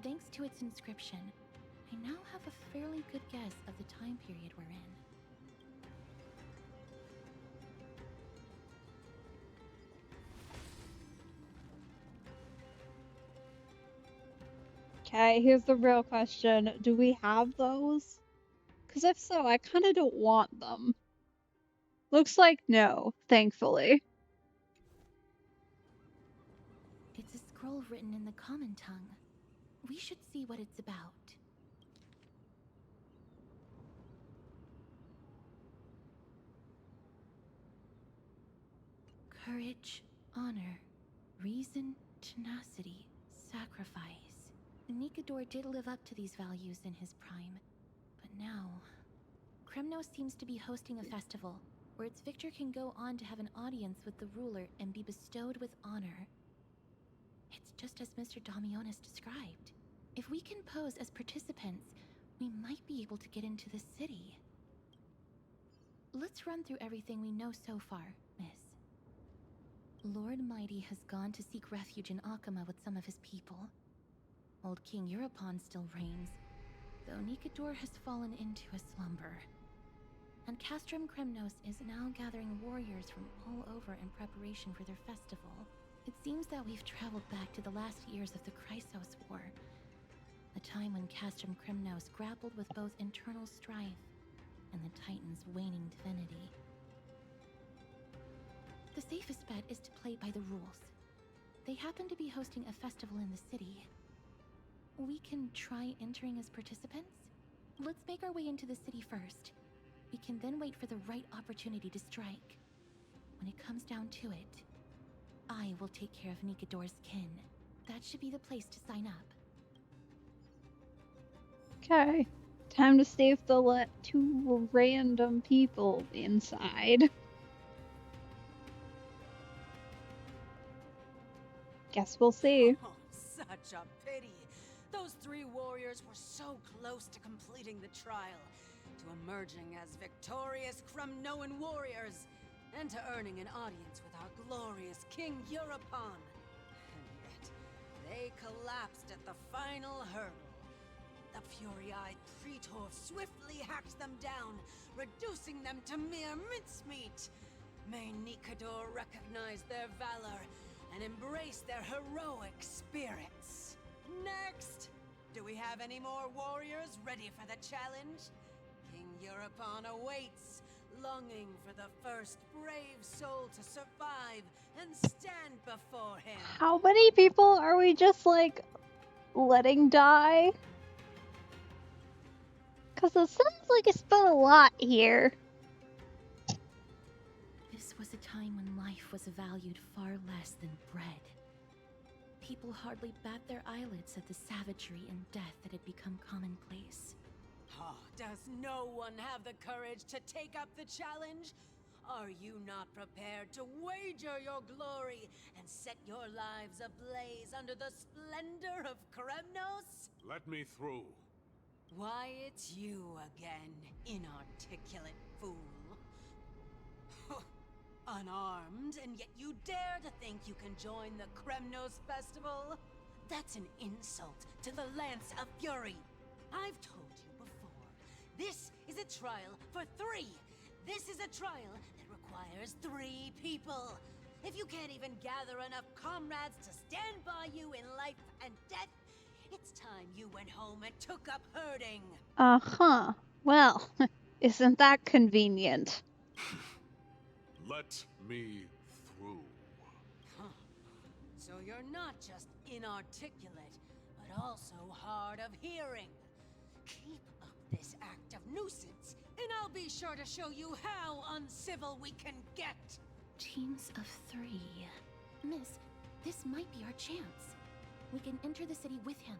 Thanks to its inscription, I now have a fairly good guess of the time period we're in. Okay, here's the real question. Do we have those? Because if so, I kind of don't want them. Looks like no, thankfully. It's a scroll written in the common tongue. We should see what it's about. Courage, honor, reason, tenacity, sacrifice. Nikador did live up to these values in his prime, but now... Kremnos seems to be hosting a festival, where its victor can go on to have an audience with the ruler and be bestowed with honor. It's just as Mr. Damionis described. If we can pose as participants, we might be able to get into the city. Let's run through everything we know so far, miss. Lord Mighty has gone to seek refuge in Akama with some of his people. Old King Euripon still reigns, though Nikador has fallen into a slumber. And Castrum Kremnos is now gathering warriors from all over in preparation for their festival. It seems that we've traveled back to the last years of the Chrysos War, a time when Castrum Kremnos grappled with both internal strife and the Titan's waning divinity. The safest bet is to play by the rules. They happen to be hosting a festival in the city. We can try entering as participants? Let's make our way into the city first. We can then wait for the right opportunity to strike. When it comes down to it, I will take care of Nikador's kin. That should be the place to sign up. Okay. Time to see if they'll let 2 random people inside. Guess we'll see. Oh, such a pity. Those 3 warriors were so close to completing the trial, to emerging as victorious Kremnoan warriors, and to earning an audience with our glorious King Europon. And yet, they collapsed at the final hurdle. The fury-eyed Praetor swiftly hacked them down, reducing them to mere mincemeat. May Nikador recognize their valor and embrace their heroic spirits. Next! Do we have any more warriors ready for the challenge? King Europon awaits, longing for the first brave soul to survive and stand before him. How many people are we just, like, letting die? Because it sounds like it's been a lot here. This was a time when life was valued far less than bread. People hardly bat their eyelids at the savagery and death that had become commonplace. Oh, does no one have the courage to take up the challenge? Are you not prepared to wager your glory and set your lives ablaze under the splendor of Kremnos? Let me through. Why, it's you again, inarticulate fool. Unarmed, and yet you dare to think you can join the Kremnos festival? That's an insult to the Lance of Fury. I've told you before, this is a trial for 3. This is a trial that requires 3 people. If you can't even gather enough comrades to stand by you in life and death, it's time you went home and took up herding. Uh-huh. Well, isn't that convenient? Let me through. Huh. So you're not just inarticulate, but also hard of hearing. Keep up this act of nuisance, and I'll be sure to show you how uncivil we can get. Teams of 3. Miss, this might be our chance. We can enter the city with him.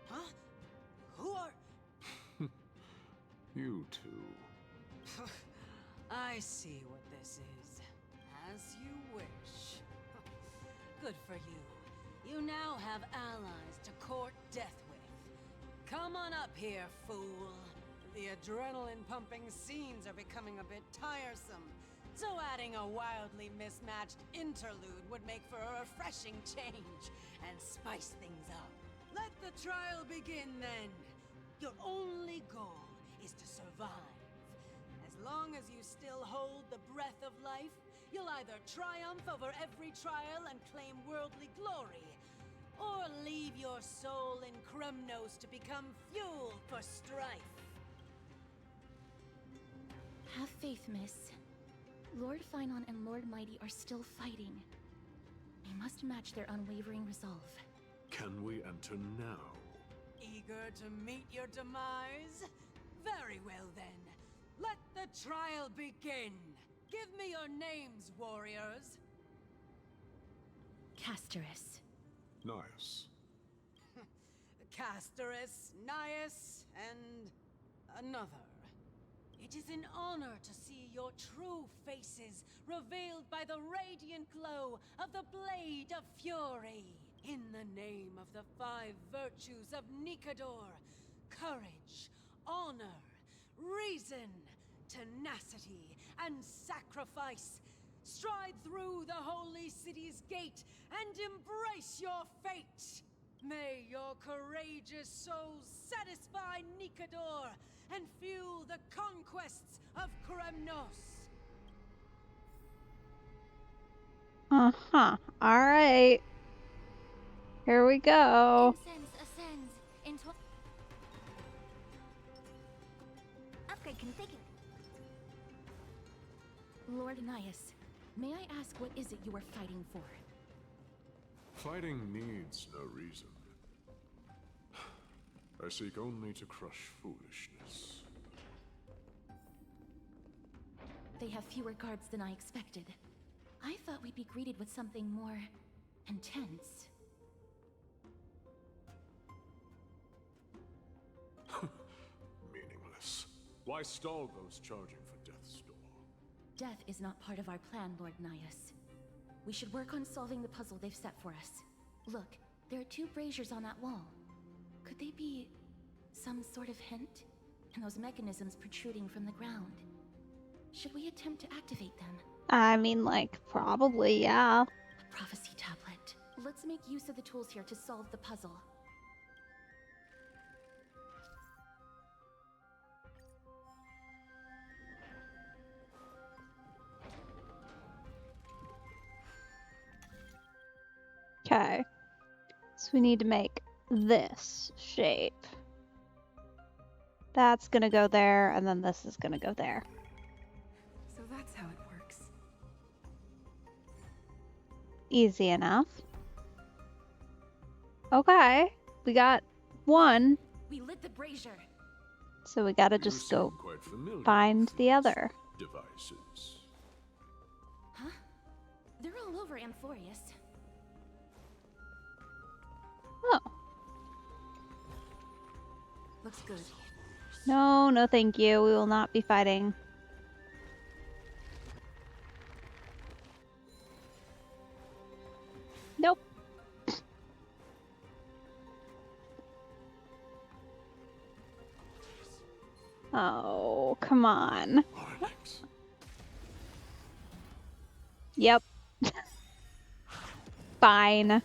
Huh? Who are... You two. I see what this is. As you wish. Good for you. You now have allies to court death with. Come on up here, fool. The adrenaline-pumping scenes are becoming a bit tiresome, so adding a wildly mismatched interlude would make for a refreshing change and spice things up. Let the trial begin, then. Your only goal is to survive. As long as you still hold the breath of life, you'll either triumph over every trial and claim worldly glory, or leave your soul in Kremnos to become fuel for strife. Have faith, miss. Lord Finon and Lord Mighty are still fighting. We must match their unwavering resolve. Can we enter now? Eager to meet your demise? Very well then. Let the trial begin. Give me your names, warriors. Casterus. Nice. Casterus, Nias, and another. It is an honor to see your true faces revealed by the radiant glow of the Blade of Fury. In the name of the 5 virtues of Nikador: courage, honor, reason, tenacity, and sacrifice, stride through the holy city's gate and embrace your fate! May your courageous souls satisfy Nikador and fuel the conquests of Kremnos. Uh-huh. Alright. Here we go. Incense ascends into upgrade configured. Lord Nias, may I ask what is it you are fighting for? Fighting needs no reason. I seek only to crush foolishness. They have fewer guards than I expected. I thought we'd be greeted with something more intense. Meaningless. Why stall those charging for death's door? Death is not part of our plan, Lord Nias. We should work on solving the puzzle they've set for us. Look, there are 2 braziers on that wall. Could they be some sort of hint? And those mechanisms protruding from the ground. Should we attempt to activate them? I mean, like, probably, yeah. A prophecy tablet. Let's make use of the tools here to solve the puzzle. Okay. So we need to make this shape. That's gonna go there, and then this is gonna go there. So that's how it works. Easy enough. Okay. We got one. We lit the brazier. So we gotta You just seem go quite familiar find with the these other. devices. Huh? They're all over Amphorius. Oh. Looks good. No, no thank you. We will not be fighting. Nope. Oh, come on. Yep. Fine.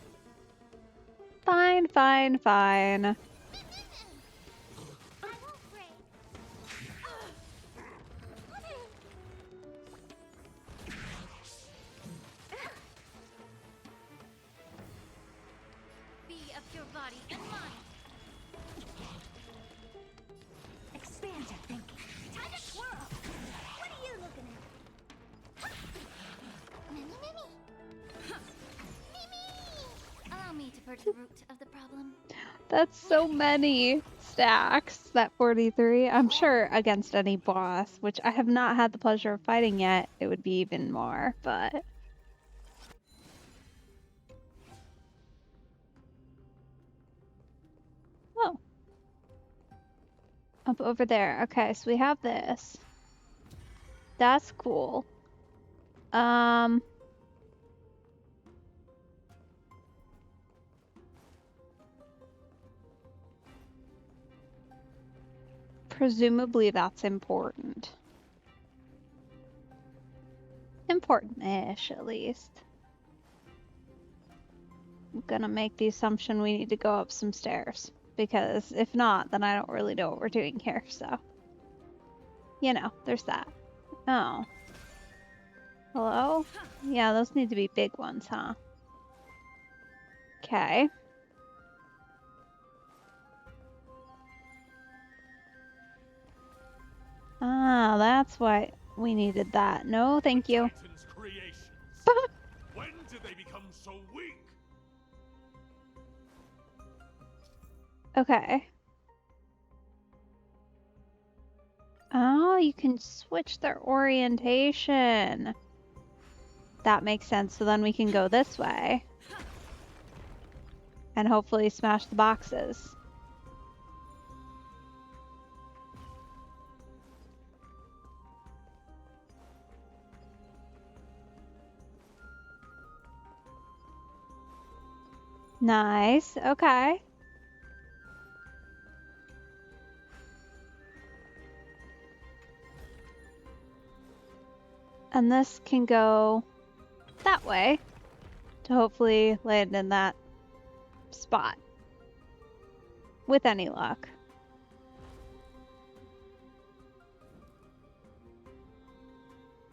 Fine, fine, fine. Be of your body and mind. Expand your thinking. Time to twirl. What are you looking at? Mimi, Mimi. Mimi. Allow me to purge the root of the problem. That's so many stacks, that 43. I'm sure against any boss, which I have not had the pleasure of fighting yet, it would be even more, but... Oh. Up over there. Okay, so we have this. That's cool. Presumably that's important. Important-ish, at least. I'm gonna make the assumption we need to go up some stairs. Because if not, then I don't really know what we're doing here, so. You know, there's that. Oh. Hello? Yeah, those need to be big ones, huh? Okay. Ah, that's why we needed that. No, thank you. Titan's creations. When did they become so weak? Okay. Oh, you can switch their orientation. That makes sense. So then we can go this way. And hopefully smash the boxes. Nice. Okay. And this can go that way to hopefully land in that spot. with any luck.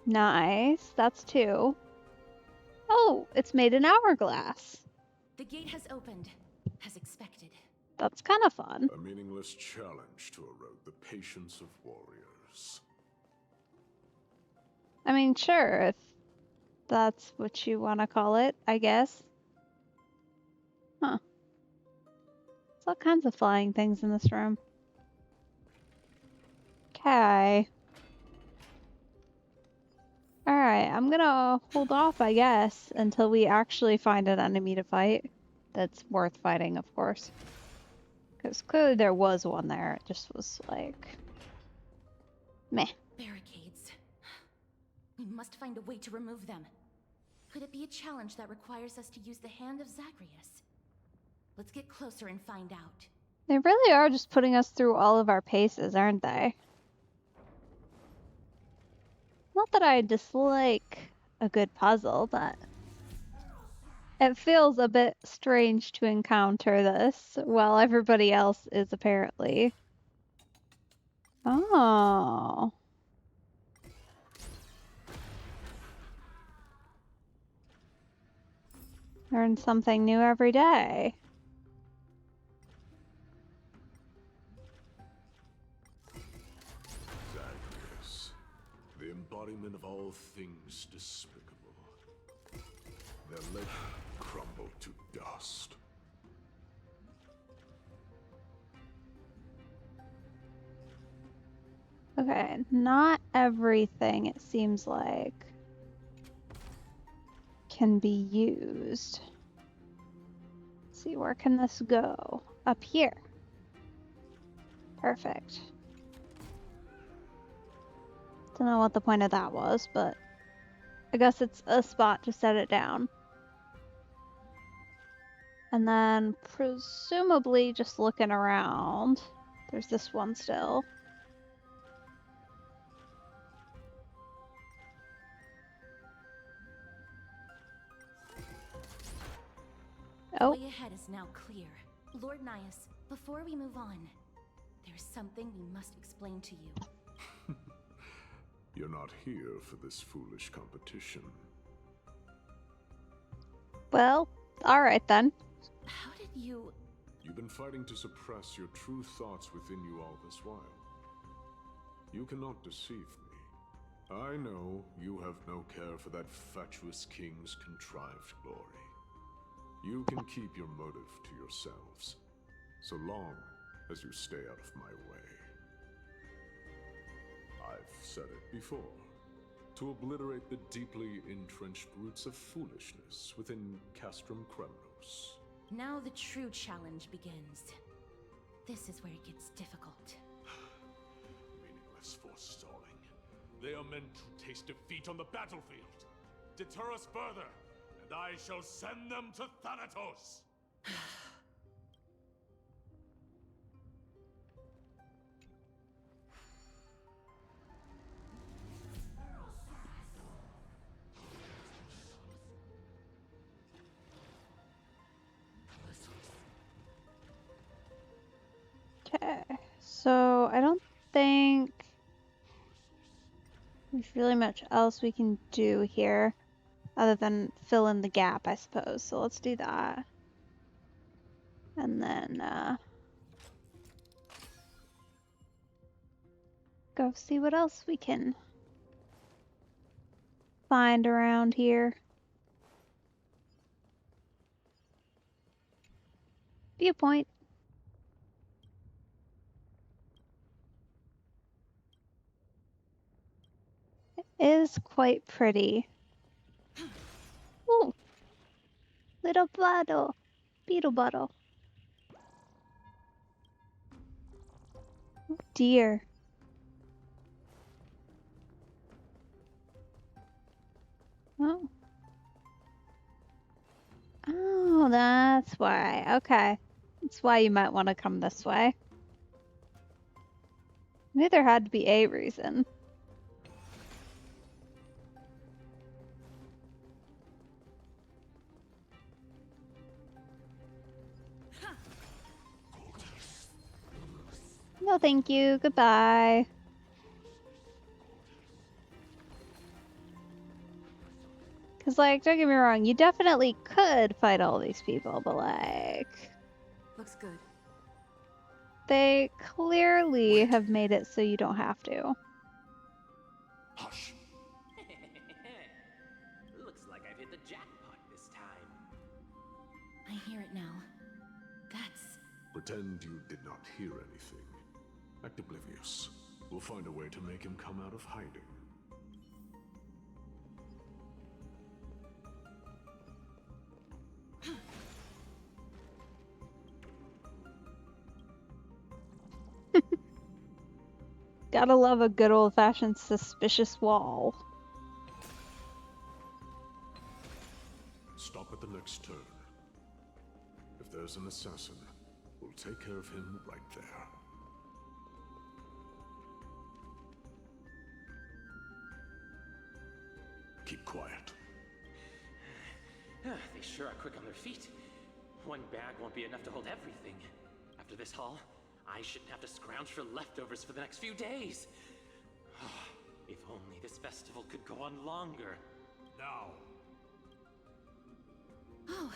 Nice. That's 2. Oh, it's made an hourglass. The gate has opened, as expected. That's kind of fun. A meaningless challenge to erode the patience of warriors. I mean, sure, if that's what you want to call it, I guess. Huh. There's all kinds of flying things in this room. Okay. Alright, I'm gonna hold off, I guess, until we actually find an enemy to fight. That's worth fighting, of course. Because clearly there was one there. It just was like... meh. Barricades. We must find a way to remove them. Could it be a challenge that requires us to use the hand of Zagreus? Let's get closer and find out. They really are just putting us through all of our paces, aren't they? Not that I dislike a good puzzle, but it feels a bit strange to encounter this while everybody else is apparently. Oh. Learn something new every day. Zagreus, the embodiment of all things despicable. Their legend crumbled to dust. Okay, not everything, it seems like, can be used. Let's see, where can this go? Up here. Perfect. Don't know what the point of that was, but I guess it's a spot to set it down. And then presumably just looking around, there's this one still. Oh. The way ahead is now clear. Lord Nias, before we move on, there's something we must explain to you. You're not here for this foolish competition. Well, alright then. How did you... You've been fighting to suppress your true thoughts within you all this while. You cannot deceive me. I know you have no care for that fatuous king's contrived glory. You can keep your motive to yourselves, so long as you stay out of my way. I've said it before. To obliterate the deeply entrenched roots of foolishness within Castrum Kremnos. Now the true challenge begins. This is where it gets difficult. Meaningless forestalling. They are meant to taste defeat on the battlefield. Deter us further, and I shall send them to Thanatos! Okay, so I don't think there's really much else we can do here other than fill in the gap, I suppose. So let's do that. And then go see what else we can find around here. Viewpoint. It is quite pretty. Ooh, little bottle, beetle bottle. Oh dear. Oh. Oh, that's why. Okay. That's why you might want to come this way. Knew there had to be a reason. No, thank you. Goodbye. Because, like, don't get me wrong, you definitely could fight all these people, but, like... Looks good. They clearly have made it so you don't have to. Hush. Looks like I've hit the jackpot this time. I hear it now. That's... Pretend you did not hear anything. Act oblivious. We'll find a way to make him come out of hiding. Gotta love a good old-fashioned suspicious wall. Stop at the next turn. If there's an assassin, we'll take care of him right there. Keep quiet. They sure are quick on their feet. One bag won't be enough to hold everything. After this haul, I shouldn't have to scrounge for leftovers for the next few days. If only this festival could go on longer. Now. Oh.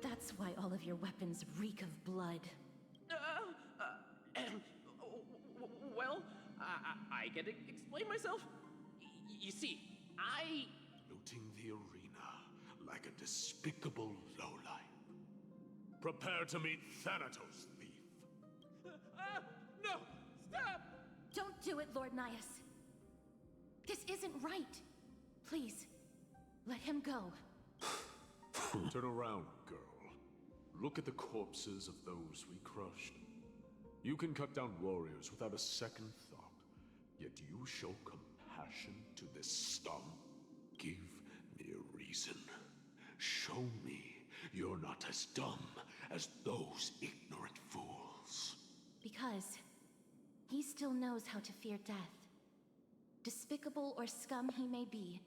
That's why all of your weapons reek of blood. Well, I can explain myself. You see, I... Looting the arena like a despicable lowlife. Prepare to meet Thanatos, thief. No! Stop! Don't do it, Lord Nias. This isn't right. Please, let him go. Turn around, girl. Look at the corpses of those we crushed. You can cut down warriors without a second thought, yet you show compassion to this scum. Give me a reason. Show me you're not as dumb as those ignorant fools. Because he still knows how to fear death. Despicable or scum he may be,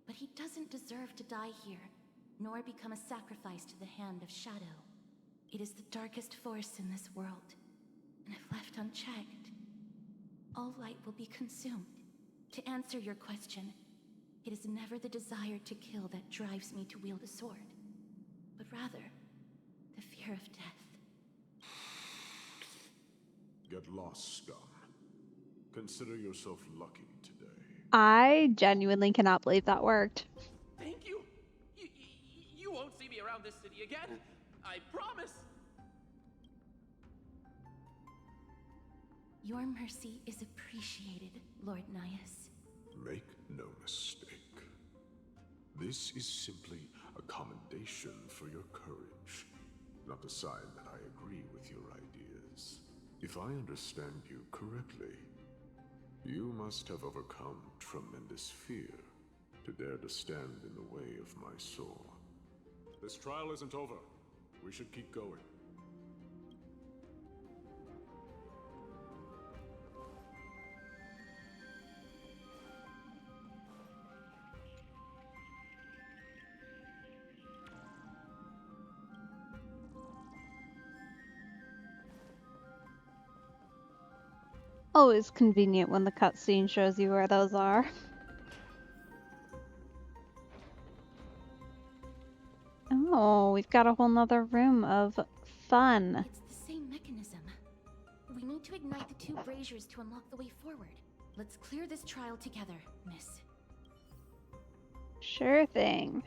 but he doesn't deserve to die here, nor become a sacrifice to the hand of Shadow. It is the darkest force in this world, and if left unchecked, all light will be consumed. To answer your question, it is never the desire to kill that drives me to wield a sword, but rather the fear of death. Get lost, scum. Consider yourself lucky today. I genuinely cannot believe that worked. Thank you. You won't see me around this city again. I promise. Your mercy is appreciated, Lord Nias. Make no mistake. This is simply a commendation for your courage, not a sign that I agree with your ideas. If I understand you correctly, you must have overcome tremendous fear to dare to stand in the way of my soul. This trial isn't over. We should keep going. Always convenient when the cutscene shows you where those are. Oh, we've got a whole nother room of fun. It's the same mechanism. We need to ignite the two braziers to unlock the way forward. Let's clear this trial together, miss. Sure thing.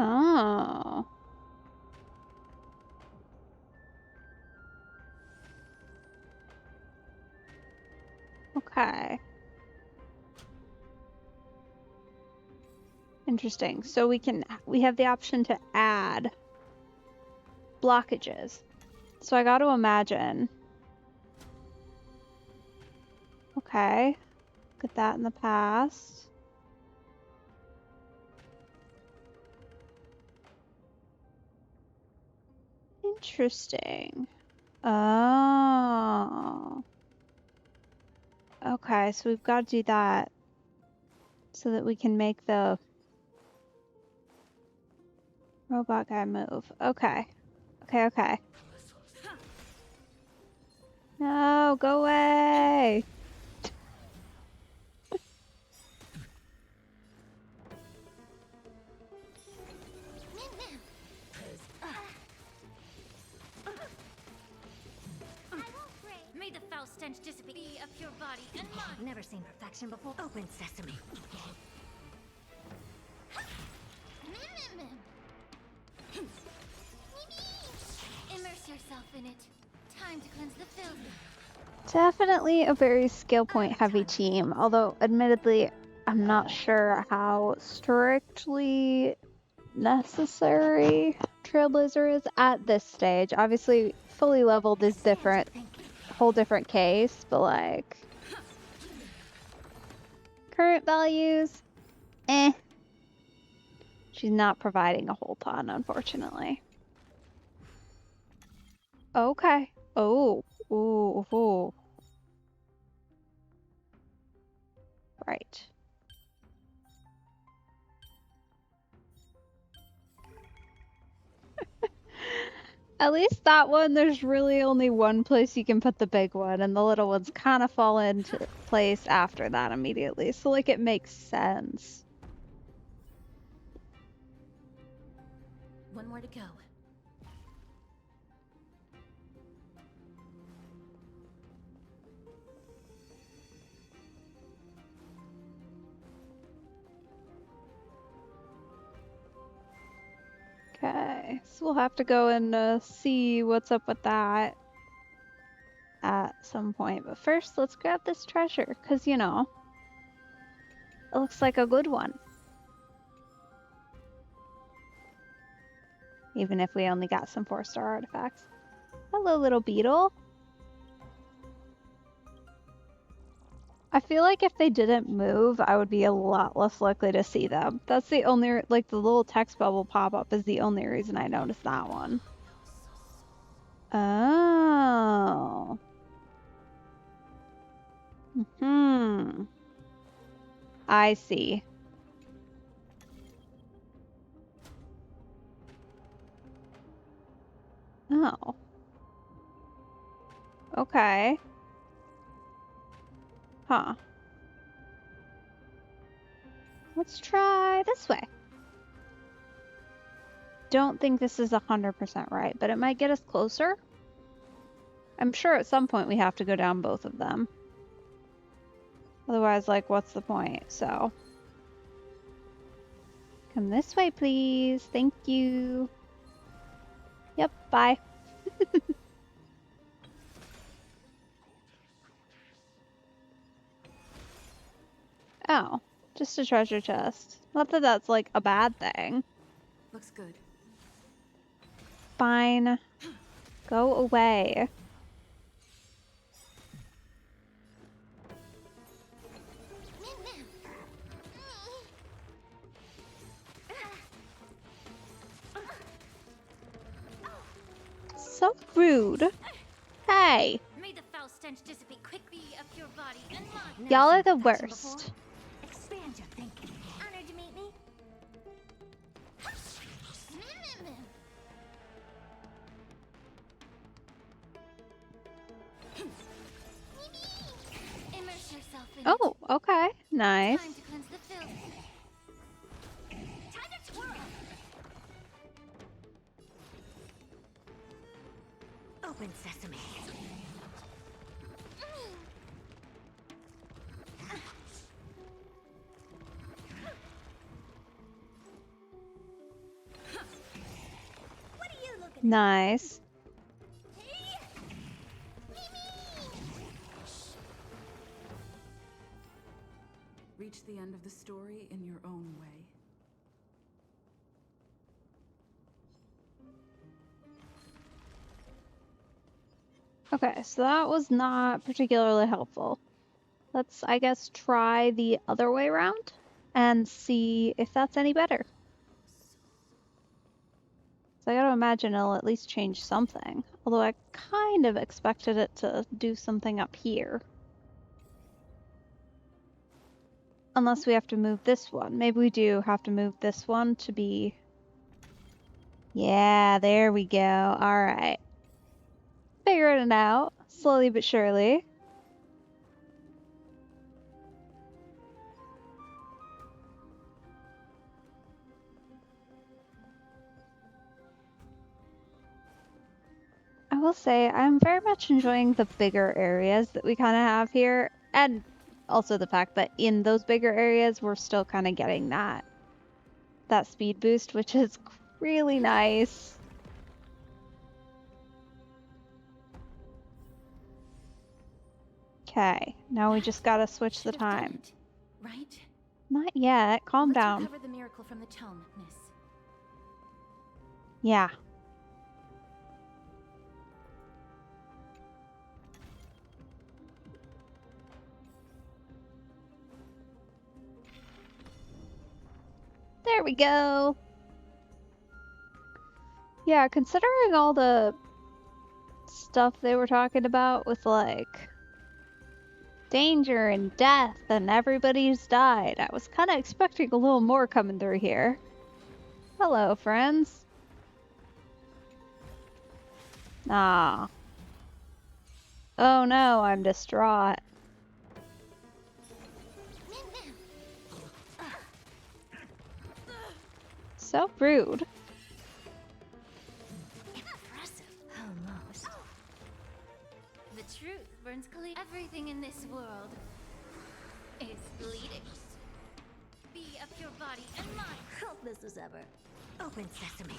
Oh. Okay. Interesting. So we have the option to add blockages. So I got to imagine. Okay. Look at that in the past. Interesting. Oh. Okay, so we've got to do that so that we can make the robot guy move. Okay. Okay. No, go away. May the foul stench dissipate up your body and mine. Never seen perfection before. Open sesame. Immerse yourself in it. Time to cleanse the filth. Definitely a very skill point heavy team, although admittedly I'm not sure how strictly necessary Trailblazer is at this stage. Obviously fully leveled is different, whole different case, but like current values, she's not providing a whole ton, unfortunately. Okay. Oh. Ooh. Right. At least that one, there's really only one place you can put the big one, and the little ones kind of fall into place after that immediately. So, like, it makes sense. One more to go. Okay, so we'll have to go and see what's up with that at some point. But first, let's grab this treasure, because, you know, it looks like a good one. Even if we only got some 4-star artifacts. Hello, little beetle. I feel like if they didn't move, I would be a lot less likely to see them. That's the only, like, the little text bubble pop-up is the only reason I noticed that one. Oh. I see. Oh. Okay. Huh. Let's try this way. Don't think this is 100% right, but it might get us closer. I'm sure at some point we have to go down both of them. Otherwise, like, what's the point? So, come this way, please. Thank you. Yep, bye. Oh, just a treasure chest. Not that that's, like, a bad thing. Looks good. Fine. Go away. So rude. Hey. May the foul stench dissipate quickly up your body and mine. Y'all are the worst. Expand your thinking. Honored to meet me. Immerse yourself in Oh, okay. Nice. Time to cleanse the filth. Time to twirl. Open sesame. What are you looking at? Nice. Reach the end of the story in your own way. Okay, so that was not particularly helpful. Let's, I guess, try the other way around and see if that's any better. So I gotta imagine it'll at least change something. Although I kind of expected it to do something up here. Unless we have to move this one. Maybe we do have to move this one to be... Yeah, there we go. Alright. Figuring it out. Slowly but surely. I will say I'm very much enjoying the bigger areas that we kind of have here, and also the fact that in those bigger areas we're still kind of getting that speed boost, which is really nice. Okay, now we just gotta switch the time. Right? Not yet. Calm down. Let's recover the miracle from the tome, miss. Yeah. There we go. Yeah, considering all the stuff they were talking about with like danger and death and everybody's died, I was kind of expecting a little more coming through here. Hello, friends. Ah. Oh no, I'm distraught. So rude. Impressive. Almost. The truth burns clear. Everything in this world is bleeding. Be a pure body and mind. Helpless as ever. Open sesame.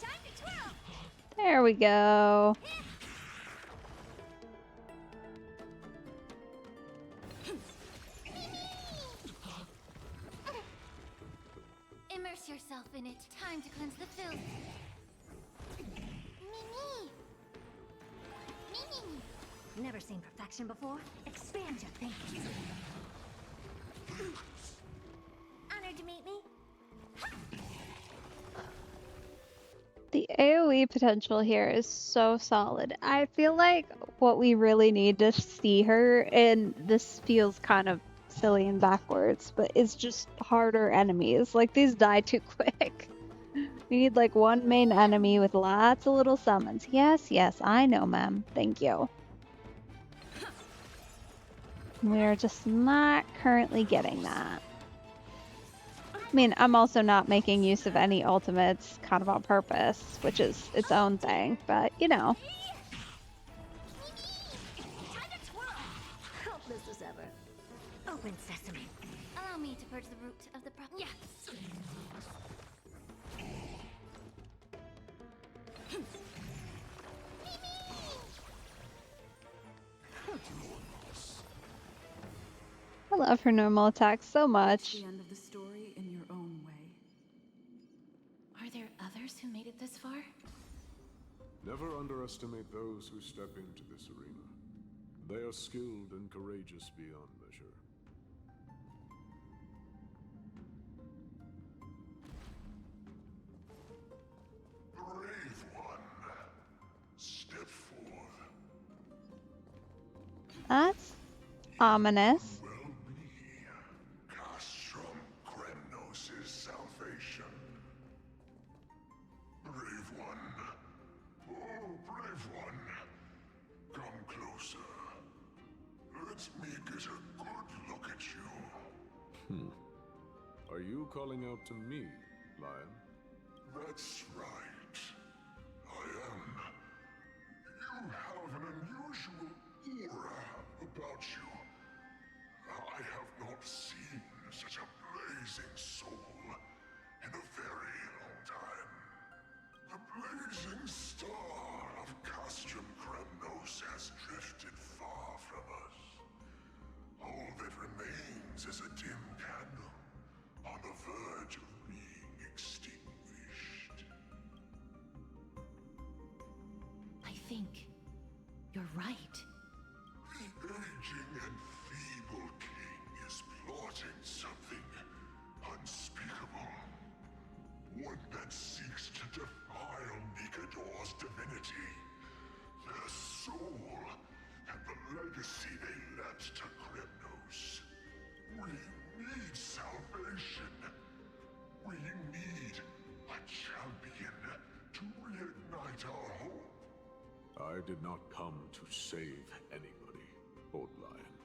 Time to twirl. There we go. Immerse yourself in it. Time to cleanse the filth. Never seen perfection before? Expand your thinking. Honored to meet me. The AoE potential here is so solid. I feel like what we really need to see her, and this feels kind of silly and backwards, but it's just harder enemies. Like, these die too quick. We need like one main enemy with lots of little summons. Yes, yes, I know, ma'am. Thank you. We are just not currently getting that. I mean, I'm also not making use of any ultimates kind of on purpose, which is its own thing, but you know. Helpless as ever. Open sesame. Allow me to purge the root of the problem. Yes. I love her normal attacks so much. The end of the story in your own way. Are there others who made it this far? Never underestimate those who step into this arena. They are skilled and courageous beyond measure. Brave one, step forth. That's ominous. Will be Castrum Kremnos' salvation. Brave one. Oh, brave one. Come closer. Let me get a good look at you. Are you calling out to me, Lion? That's right. I am. You have an unusual aura about you. I have not seen such a blazing soul in a very long time. The blazing star of Castrum Kremnos has drifted far from us. All that remains is a dim candle on the verge of being extinguished. I think you're right. The aging and feeble king is plotting something unspeakable. One that seeks to defile I did not come to save anybody, Old Lion.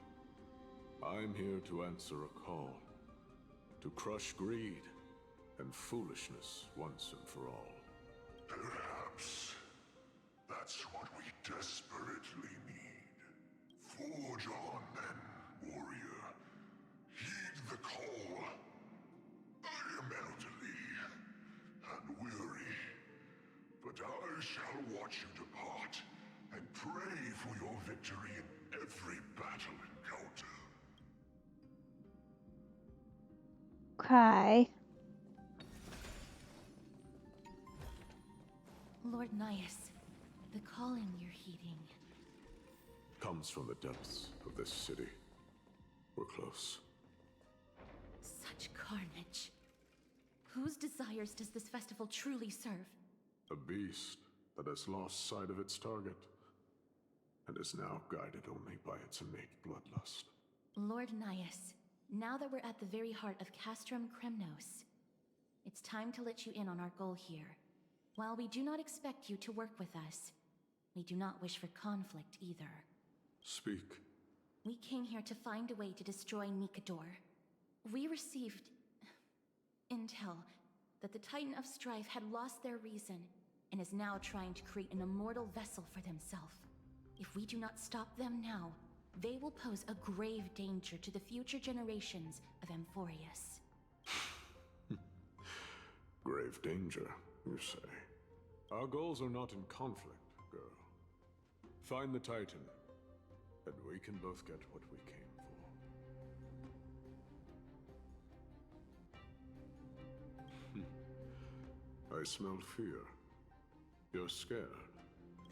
I'm here to answer a call. To crush greed and foolishness once and for all. Perhaps that's what we desperately need. Forge on then, warrior. Heed the call. I am elderly and weary, but I shall watch you depart and pray for your victory in every battle encounter. Okay. Lord Nias, the calling you're heeding. Comes from the depths of this city. We're close. Such carnage. Whose desires does this festival truly serve? A beast that has lost sight of its target, and is now guided only by its innate bloodlust. Lord Nias, now that we're at the very heart of Castrum Kremnos, it's time to let you in on our goal here. While we do not expect you to work with us, we do not wish for conflict either. Speak. We came here to find a way to destroy Nikador. We received intel that the Titan of Strife had lost their reason and is now trying to create an immortal vessel for themselves. If we do not stop them now, they will pose a grave danger to the future generations of Amphorius. Grave danger, you say? Our goals are not in conflict, girl. Find the Titan, and we can both get what we came for. I smell fear. You're scared.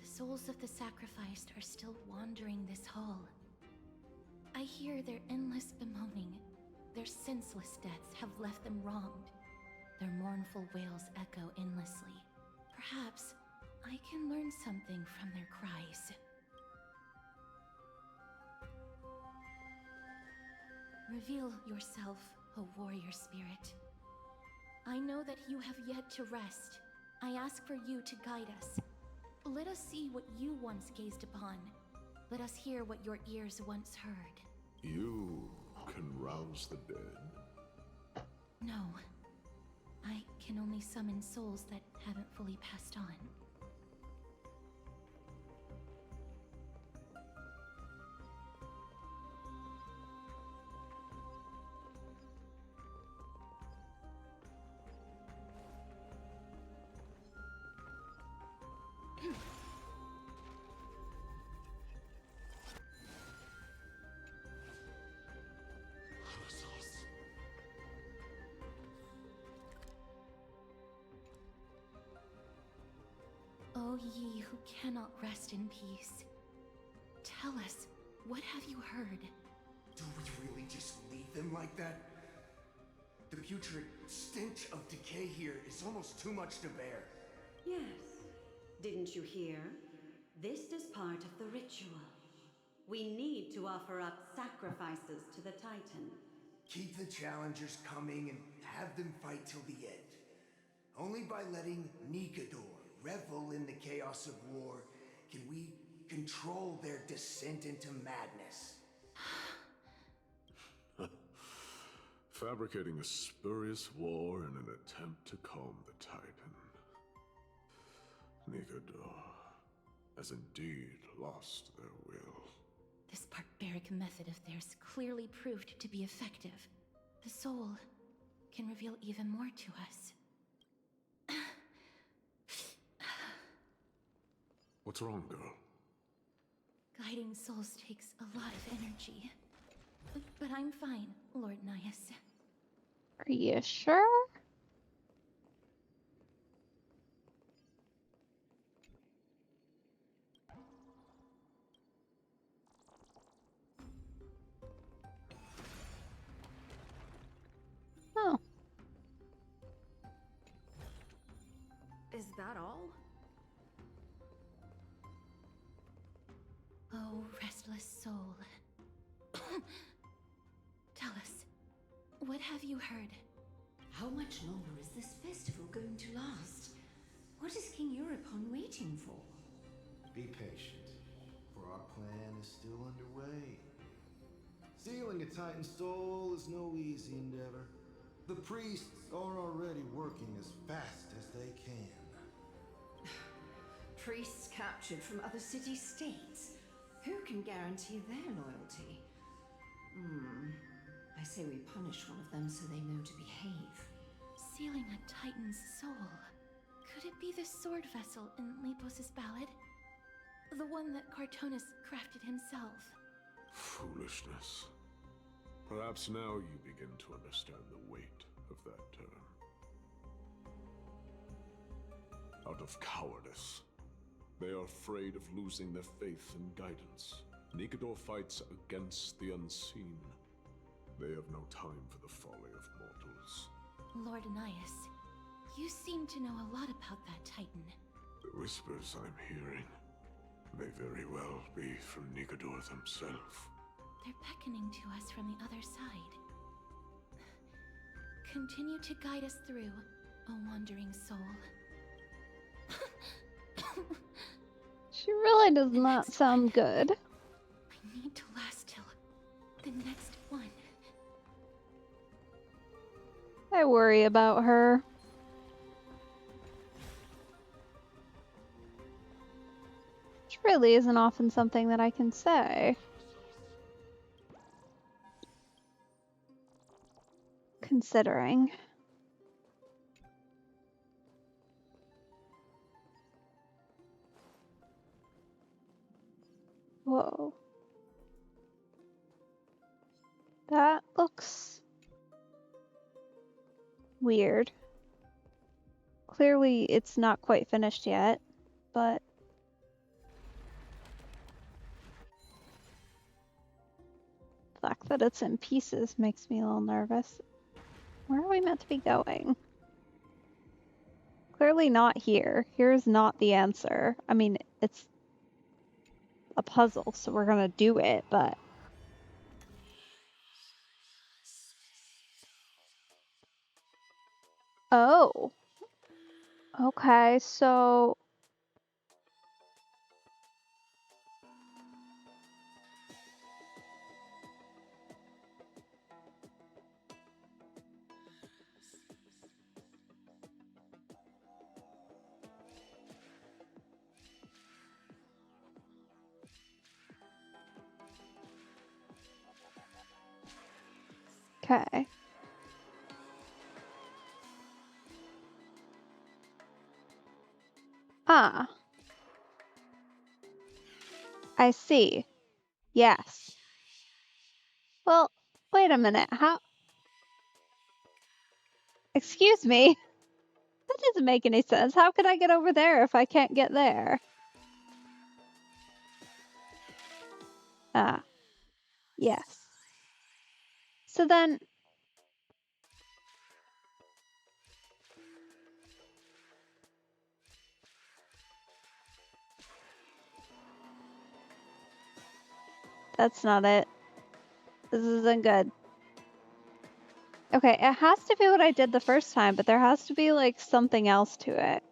The souls of the sacrificed are still wandering this hall. I hear their endless bemoaning. Their senseless deaths have left them wronged. Their mournful wails echo endlessly. Perhaps I can learn something from their cries. Reveal yourself, O warrior spirit. I know that you have yet to rest. I ask for you to guide us. Let us see what you once gazed upon. Let us hear what your ears once heard. You can rouse the dead. No. I can only summon souls that haven't fully passed on. O ye who cannot rest in peace, tell us, what have you heard? Do we really just leave them like that? The putrid stench of decay here is almost too much to bear. Yes. Didn't you hear? This is part of the ritual. We need to offer up sacrifices to the Titan. Keep the challengers coming and have them fight till the end. Only by letting Nikador revel in the chaos of war can we control their descent into madness. Fabricating a spurious war in an attempt to calm the Titan. Nikador has indeed lost their will. This barbaric method of theirs clearly proved to be effective. The soul can reveal even more to us. What's wrong, girl? Guiding souls takes a lot of energy. But I'm fine, Lord Nias. Are you sure? Oh. Is that all? Oh, restless soul. Tell us, what have you heard? How much longer is this festival going to last? What is King Euripon waiting for? Be patient, for our plan is still underway. Sealing a Titan soul is no easy endeavor. The priests are already working as fast as they can. Priests captured from other city-states. Who can guarantee their loyalty? I say we punish one of them so they know to behave. Sealing a Titan's soul. Could it be the sword vessel in Lepos' ballad? The one that Cartonis crafted himself? Foolishness. Perhaps now you begin to understand the weight of that term. Out of cowardice. They are afraid of losing their faith and guidance. Nikador fights against the unseen. They have no time for the folly of mortals. Lord Anais, you seem to know a lot about that Titan. The whispers I'm hearing may very well be from Nikador himself. They're beckoning to us from the other side. Continue to guide us through, O wandering soul. She really does not sound good. I need to last till the next one. I worry about her. Which really isn't often something that I can say. Considering. Whoa. That looks weird. Clearly it's not quite finished yet, but the fact that it's in pieces makes me a little nervous. Where are we meant to be going? Clearly not here. Here's not the answer. I mean, it's a puzzle, so we're gonna do it, but... Oh. Okay, so... Okay. Ah. I see. Yes. Well, wait a minute. How... Excuse me? That doesn't make any sense. How could I get over there if I can't get there? Ah. Yes. So then... That's not it. This isn't good. Okay, it has to be what I did the first time, but there has to be, like, something else to it.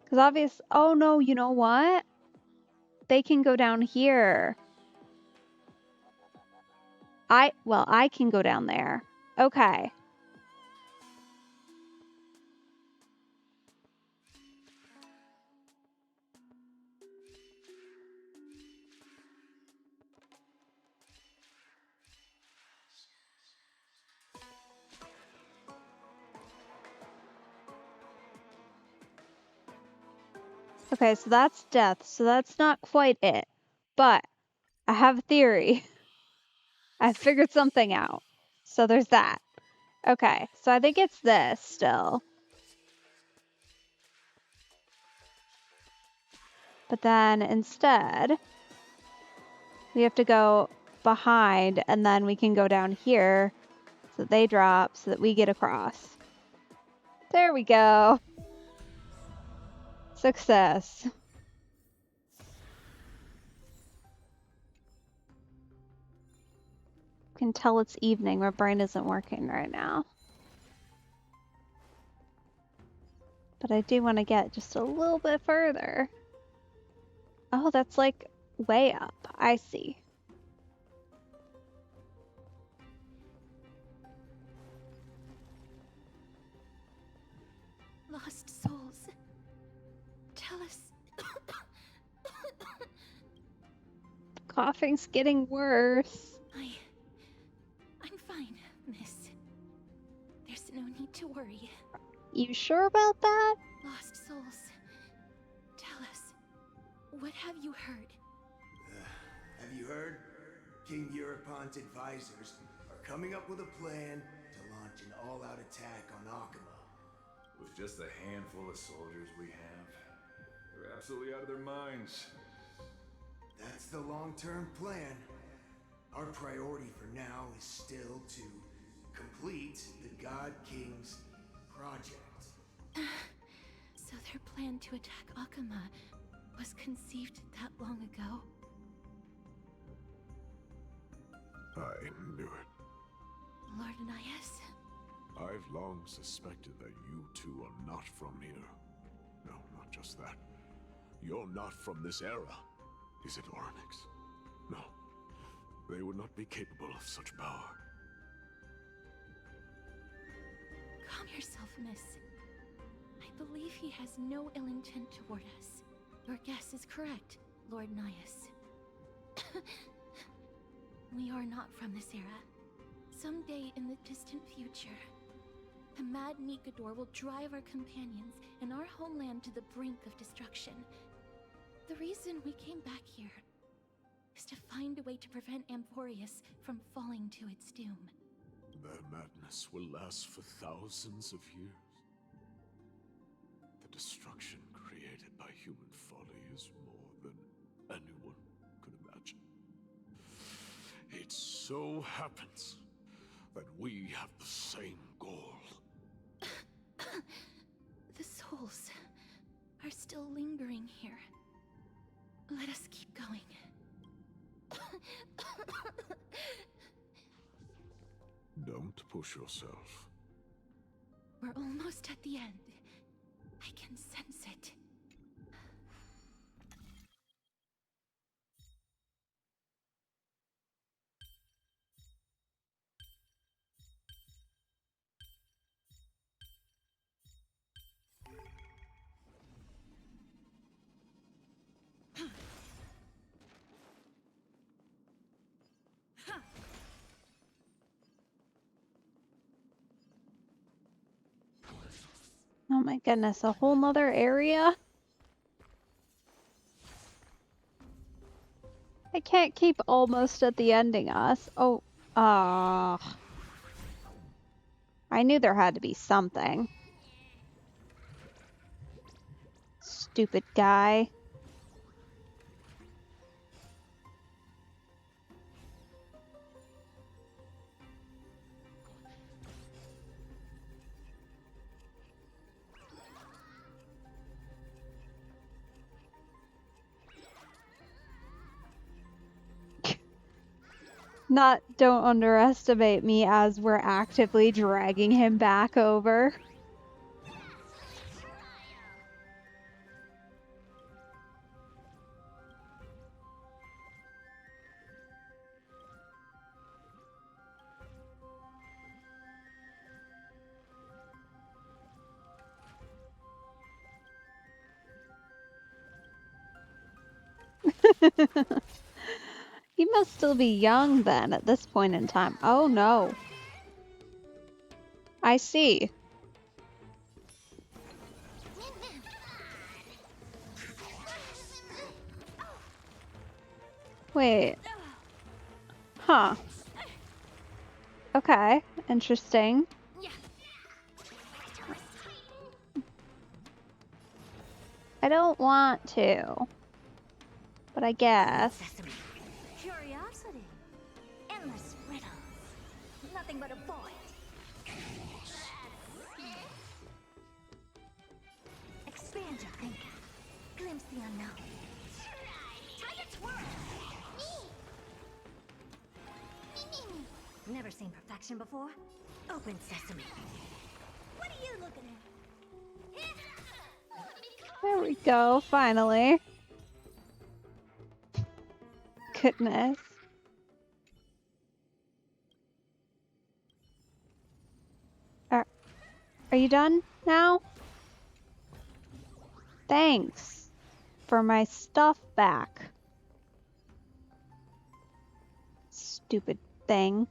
Because obvious... Oh, no, you know what? They can go down here. Well, I can go down there. Okay. Okay, so that's death, so that's not quite it. But I have a theory. I figured something out. So there's that. Okay, so I think it's this still. But then instead, we have to go behind, and then we can go down here so that they drop so that we get across. There we go. Success. You can tell it's evening. My brain isn't working right now. But I do want to get just a little bit further. Oh, that's like way up. I see. Lost souls. Tell us. Coughing's getting worse. I'm fine, miss. There's no need to worry. You sure about that? Lost souls. Tell us. What have you heard? Have you heard? King Europont's advisors are coming up with a plan to launch an all-out attack on Akama. With just a handful of soldiers we have, they're absolutely out of their minds. That's the long-term plan. Our priority for now is still to complete the God King's project. So their plan to attack Akama was conceived that long ago? I knew it. Lord Anais? I've long suspected that you two are not from here. No, not just that. You're not from this era. Is it Oryx? No. They would not be capable of such power. Calm yourself, miss. I believe he has no ill intent toward us. Your guess is correct, Lord Nias. We are not from this era. Someday in the distant future, the mad Nikador will drive our companions and our homeland to the brink of destruction. The reason we came back here is to find a way to prevent Amphorius from falling to its doom. Their madness will last for thousands of years. The destruction created by human folly is more than anyone could imagine. It so happens that we have the same goal. The souls are still lingering here. Let us keep going. Don't push yourself. We're almost at the end. I can sense it. Oh my goodness, a whole nother area? I can't keep almost at the ending us. Oh, I knew there had to be something. Stupid guy. Don't underestimate me as we're actively dragging him back over. He must still be young then at this point in time. Oh no. I see. Wait. Huh. Okay. Interesting. I don't want to. But I guess. Curiosity. Endless riddles. Nothing but a void. Expand your thinking. Glimpse the unknown. Target's world. Me. Never seen perfection before? Open sesame. What are you looking at? There we go, finally. goodness. Are you done now? Thanks for my stuff back. Stupid thing.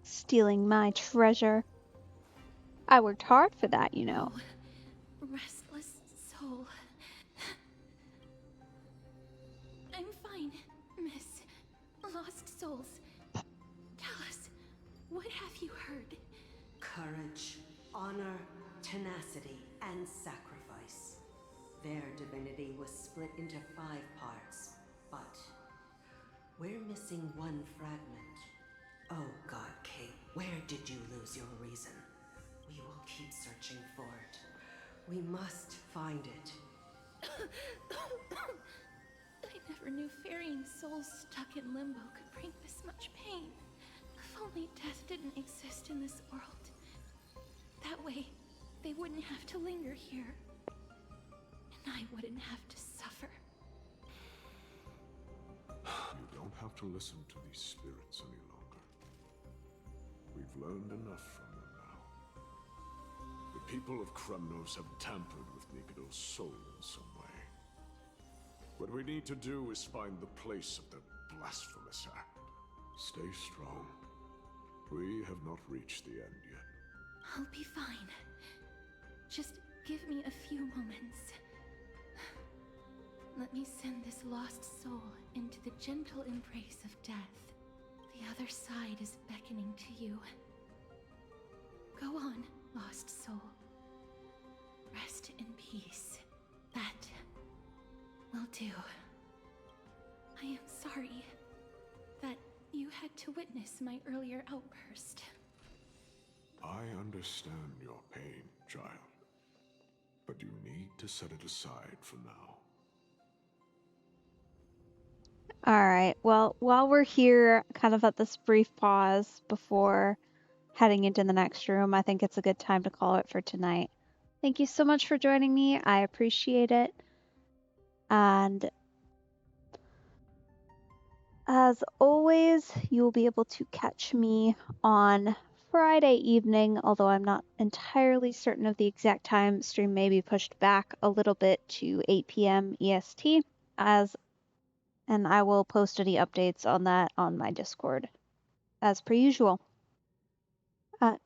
Stealing my treasure. I worked hard for that, you know. Oh, restless soul. I'm fine, miss. Lost souls. Tell us, what have you heard? Courage, honor, tenacity, and sacrifice. Their divinity was split into 5 parts, but we're missing one fragment. Oh God, Kate, where did you lose your reason? We will keep searching for it. We must find it. I never knew ferrying souls stuck in limbo could bring this much pain. If only death didn't exist in this world. That way, they wouldn't have to linger here. And I wouldn't have to suffer. You don't have to listen to these spirits any longer. We've learned enough from them now. The people of Kremnos have tampered with Nikado's soul in some way. What we need to do is find the place of their blasphemous act. Stay strong. We have not reached the end yet. I'll be fine. Just give me a few moments. Let me send this lost soul into the gentle embrace of death. The other side is beckoning to you. Go on, lost soul. Rest in peace. That will do. I am sorry that you had to witness my earlier outburst. I understand your pain, child. But you need to set it aside for now. Alright, well, while we're here, kind of at this brief pause before heading into the next room, I think it's a good time to call it for tonight. Thank you so much for joining me. I appreciate it. And as always, you will be able to catch me on Friday evening, although I'm not entirely certain of the exact time. Stream may be pushed back a little bit to 8 p.m. EST, and I will post any updates on that on my Discord, as per usual.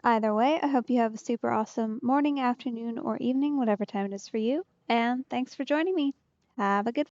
Either way, I hope you have a super awesome morning, afternoon, or evening, whatever time it is for you, and thanks for joining me. Have a good